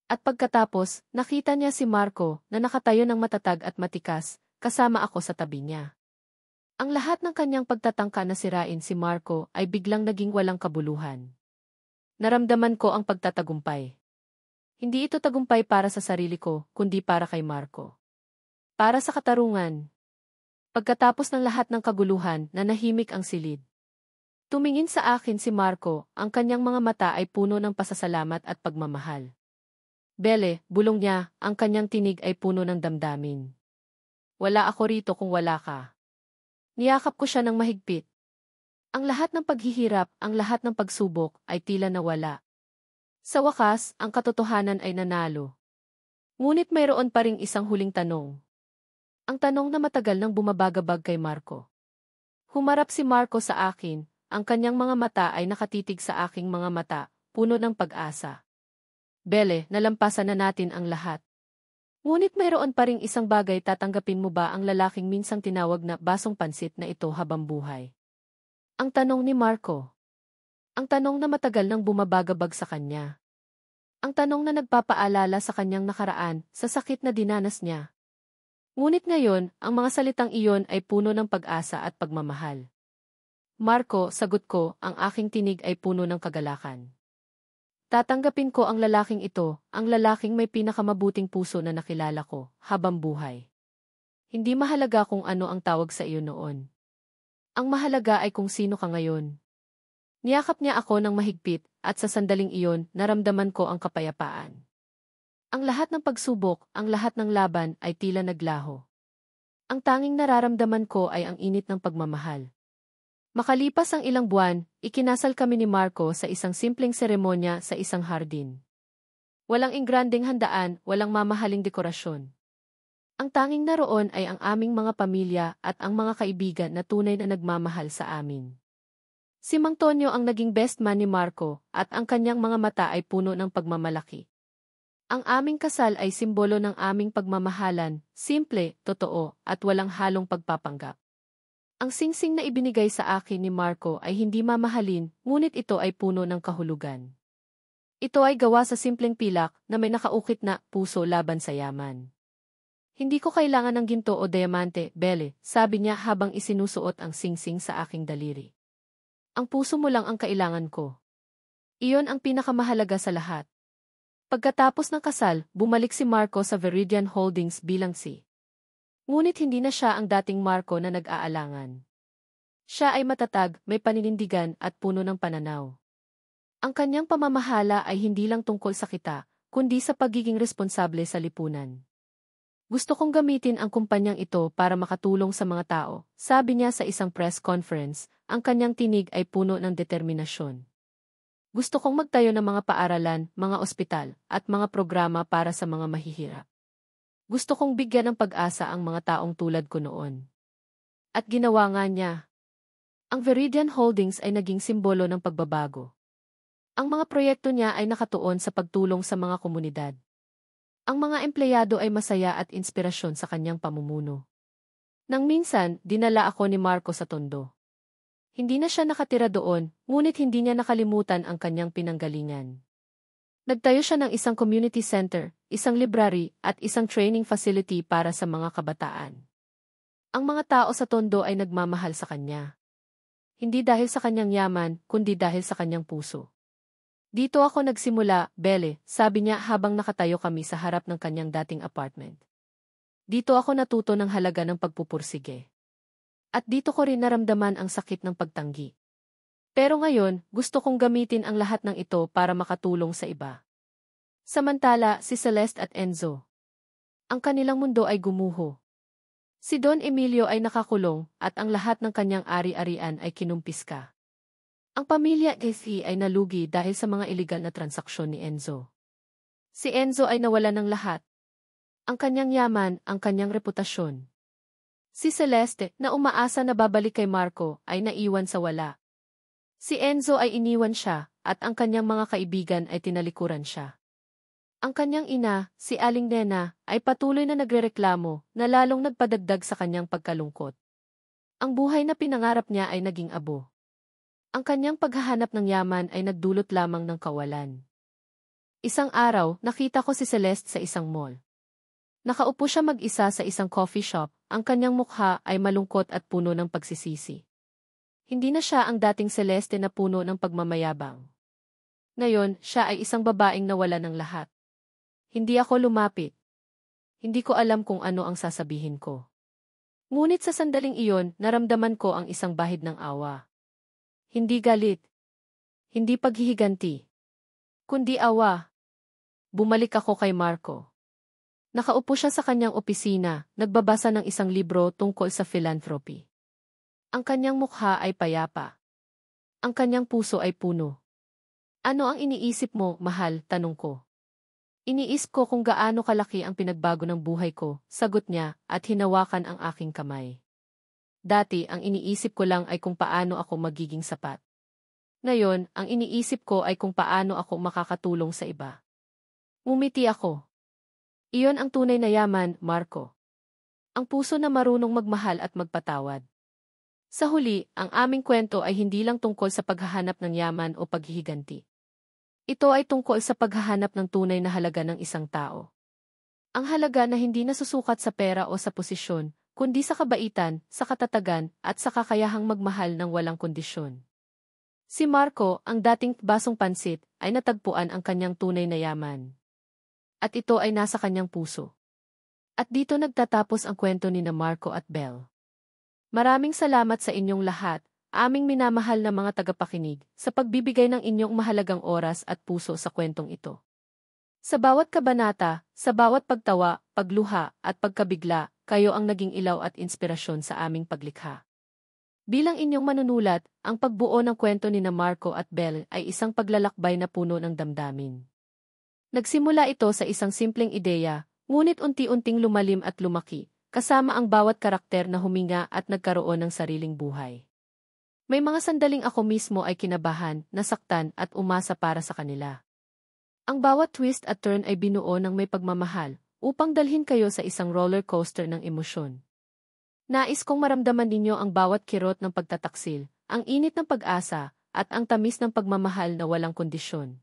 S1: At pagkatapos, nakita niya si Marco na nakatayo ng matatag at matikas, kasama ako sa tabi niya. Ang lahat ng kanyang pagtatangka na sirain si Marco ay biglang naging walang kabuluhan. Naramdaman ko ang pagtatagumpay. Hindi ito tagumpay para sa sarili ko, kundi para kay Marco. Para sa katarungan. Pagkatapos ng lahat ng kaguluhan, nanahimik ang silid. Tumingin sa akin si Marco, ang kanyang mga mata ay puno ng pasasalamat at pagmamahal. Belle, bulong niya, ang kanyang tinig ay puno ng damdamin. Wala ako rito kung wala ka. Niyakap ko siya ng mahigpit. Ang lahat ng paghihirap, ang lahat ng pagsubok, ay tila nawala. Sa wakas, ang katotohanan ay nanalo. Ngunit mayroon pa ring isang huling tanong. Ang tanong na matagal nang bumabagabag kay Marco. Humarap si Marco sa akin, ang kanyang mga mata ay nakatitig sa aking mga mata, puno ng pag-asa. Belle, nalampasan na natin ang lahat. Ngunit mayroon pa ring isang bagay, tatanggapin mo ba ang lalaking minsang tinawag na basong pansit na ito habang buhay? Ang tanong ni Marco. Ang tanong na matagal nang bumabagabag sa kanya. Ang tanong na nagpapaalala sa kanyang nakaraan, sa sakit na dinanas niya. Ngunit ngayon, ang mga salitang iyon ay puno ng pag-asa at pagmamahal. Marco, sagot ko, ang aking tinig ay puno ng kagalakan. Tatanggapin ko ang lalaking ito, ang lalaking may pinakamabuting puso na nakilala ko, habang buhay. Hindi mahalaga kung ano ang tawag sa iyo noon. Ang mahalaga ay kung sino ka ngayon. Niyakap niya ako ng mahigpit, at sa sandaling iyon, naramdaman ko ang kapayapaan. Ang lahat ng pagsubok, ang lahat ng laban ay tila naglaho. Ang tanging nararamdaman ko ay ang init ng pagmamahal. Makalipas ang ilang buwan, ikinasal kami ni Marco sa isang simpleng seremonya sa isang hardin. Walang ingranding handaan, walang mamahaling dekorasyon. Ang tanging naroon ay ang aming mga pamilya at ang mga kaibigan na tunay na nagmamahal sa amin. Si Mang Tonyo ang naging best man ni Marco at ang kanyang mga mata ay puno ng pagmamalaki. Ang aming kasal ay simbolo ng aming pagmamahalan, simple, totoo, at walang halong pagpapanggap. Ang singsing na ibinigay sa akin ni Marco ay hindi mamahalin, ngunit ito ay puno ng kahulugan. Ito ay gawa sa simpleng pilak na may nakaukit na puso laban sa yaman. Hindi ko kailangan ng ginto o diamante, Belle, sabi niya habang isinusuot ang singsing sa aking daliri. Ang puso mo lang ang kailangan ko. Iyon ang pinakamahalaga sa lahat. Pagkatapos ng kasal, bumalik si Marco sa Veridian Holdings bilang si. Ngunit hindi na siya ang dating Marco na nag-aalangan. Siya ay matatag, may paninindigan at puno ng pananaw. Ang kanyang pamamahala ay hindi lang tungkol sa kita, kundi sa pagiging responsable sa lipunan. Gusto kong gamitin ang kumpanyang ito para makatulong sa mga tao, sabi niya sa isang press conference, ang kanyang tinig ay puno ng determinasyon. Gusto kong magtayo ng mga paaralan, mga ospital, at mga programa para sa mga mahihirap. Gusto kong bigyan ng pag-asa ang mga taong tulad ko noon. At ginawa nga niya. Ang Veridian Holdings ay naging simbolo ng pagbabago. Ang mga proyekto niya ay nakatuon sa pagtulong sa mga komunidad. Ang mga empleyado ay masaya at inspirasyon sa kanyang pamumuno. Nang minsan, dinala ako ni Marco sa Tondo. Hindi na siya nakatira doon, ngunit hindi niya nakalimutan ang kanyang pinanggalingan. Nagtayo siya ng isang community center, isang library, at isang training facility para sa mga kabataan. Ang mga tao sa Tondo ay nagmamahal sa kanya. Hindi dahil sa kanyang yaman, kundi dahil sa kanyang puso. Dito ako nagsimula, Belle, sabi niya habang nakatayo kami sa harap ng kanyang dating apartment. Dito ako natuto ng halaga ng pagpupursige. At dito ko rin naramdaman ang sakit ng pagtanggi. Pero ngayon, gusto kong gamitin ang lahat ng ito para makatulong sa iba. Samantala, si Celeste at Enzo. Ang kanilang mundo ay gumuho. Si Don Emilio ay nakakulong at ang lahat ng kanyang ari-arian ay kinumpiska. Ang pamilya Gacy ay nalugi dahil sa mga iligal na transaksyon ni Enzo. Si Enzo ay nawala ng lahat. Ang kanyang yaman, ang kanyang reputasyon. Si Celeste, na umaasa na babalik kay Marco, ay naiwan sa wala. Si Enzo ay iniwan siya, at ang kanyang mga kaibigan ay tinalikuran siya. Ang kanyang ina, si Aling Nena, ay patuloy na nagrereklamo, na lalong nagpadagdag sa kanyang pagkalungkot. Ang buhay na pinangarap niya ay naging abo. Ang kanyang paghahanap ng yaman ay nagdulot lamang ng kawalan. Isang araw, nakita ko si Celeste sa isang mall. Nakaupo siya mag-isa sa isang coffee shop, ang kanyang mukha ay malungkot at puno ng pagsisisi. Hindi na siya ang dating Celeste na puno ng pagmamayabang. Ngayon, siya ay isang babaeng nawala ng lahat. Hindi ako lumapit. Hindi ko alam kung ano ang sasabihin ko. Ngunit sa sandaling iyon, naramdaman ko ang isang bahid ng awa. Hindi galit. Hindi paghihiganti. Kundi awa. Bumalik ako kay Marco. Nakaupo siya sa kanyang opisina, nagbabasa ng isang libro tungkol sa philanthropy. Ang kanyang mukha ay payapa. Ang kanyang puso ay puno. Ano ang iniisip mo, mahal? Tanong ko. Iniisip ko kung gaano kalaki ang pinagbago ng buhay ko, sagot niya, at hinawakan ang aking kamay. Dati ang iniisip ko lang ay kung paano ako magiging sapat. Ngayon, ang iniisip ko ay kung paano ako makakatulong sa iba. Ngumiti ako. Iyon ang tunay na yaman, Marco. Ang puso na marunong magmahal at magpatawad. Sa huli, ang aming kwento ay hindi lang tungkol sa paghahanap ng yaman o paghihiganti. Ito ay tungkol sa paghahanap ng tunay na halaga ng isang tao. Ang halaga na hindi nasusukat sa pera o sa posisyon, kundi sa kabaitan, sa katatagan, at sa kakayahang magmahal ng walang kondisyon. Si Marco, ang dating basong pansit, ay natagpuan ang kanyang tunay na yaman. At ito ay nasa kanyang puso. At dito nagtatapos ang kwento ni na Marco at Belle. Maraming salamat sa inyong lahat, aming minamahal na mga tagapakinig, sa pagbibigay ng inyong mahalagang oras at puso sa kwentong ito. Sa bawat kabanata, sa bawat pagtawa, pagluha, at pagkabigla, kayo ang naging ilaw at inspirasyon sa aming paglikha. Bilang inyong manunulat, ang pagbuo ng kwento ni na Marco at Belle ay isang paglalakbay na puno ng damdamin. Nagsimula ito sa isang simpleng ideya, ngunit unti-unting lumalim at lumaki, kasama ang bawat karakter na huminga at nagkaroon ng sariling buhay. May mga sandaling ako mismo ay kinabahan, nasaktan at umasa para sa kanila. Ang bawat twist at turn ay binuo ng may pagmamahal, upang dalhin kayo sa isang roller coaster ng emosyon. Nais kong maramdaman ninyo ang bawat kirot ng pagtataksil, ang init ng pag-asa, at ang tamis ng pagmamahal na walang kondisyon.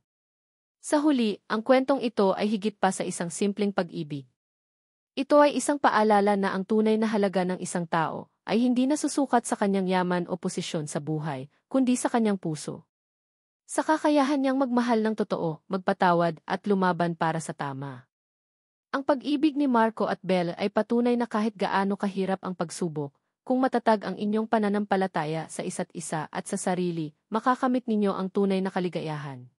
S1: Sa huli, ang kwentong ito ay higit pa sa isang simpleng pag-ibig. Ito ay isang paalala na ang tunay na halaga ng isang tao ay hindi nasusukat sa kanyang yaman o posisyon sa buhay, kundi sa kanyang puso. Sa kakayahan niyang magmahal ng totoo, magpatawad at lumaban para sa tama. Ang pag-ibig ni Marco at Belle ay patunay na kahit gaano kahirap ang pagsubok, kung matatag ang inyong pananampalataya sa isa't isa at sa sarili, makakamit ninyo ang tunay na kaligayahan.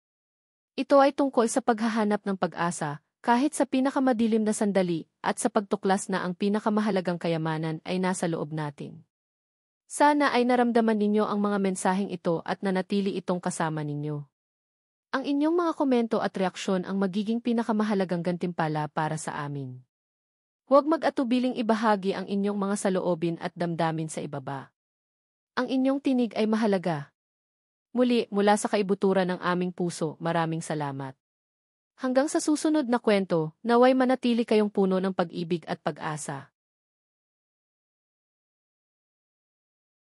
S1: Ito ay tungkol sa paghahanap ng pag-asa, kahit sa pinakamadilim na sandali, at sa pagtuklas na ang pinakamahalagang kayamanan ay nasa loob natin. Sana ay naramdaman ninyo ang mga mensaheng ito at nanatili itong kasama ninyo. Ang inyong mga komento at reaksyon ang magiging pinakamahalagang gantimpala para sa amin. Huwag mag-atubiling ibahagi ang inyong mga saloobin at damdamin sa ibaba. Ang inyong tinig ay mahalaga. Muli, mula sa kaibuturan ng aming puso, maraming salamat. Hanggang sa susunod na kwento, naway manatili kayong puno ng pag-ibig at pag-asa.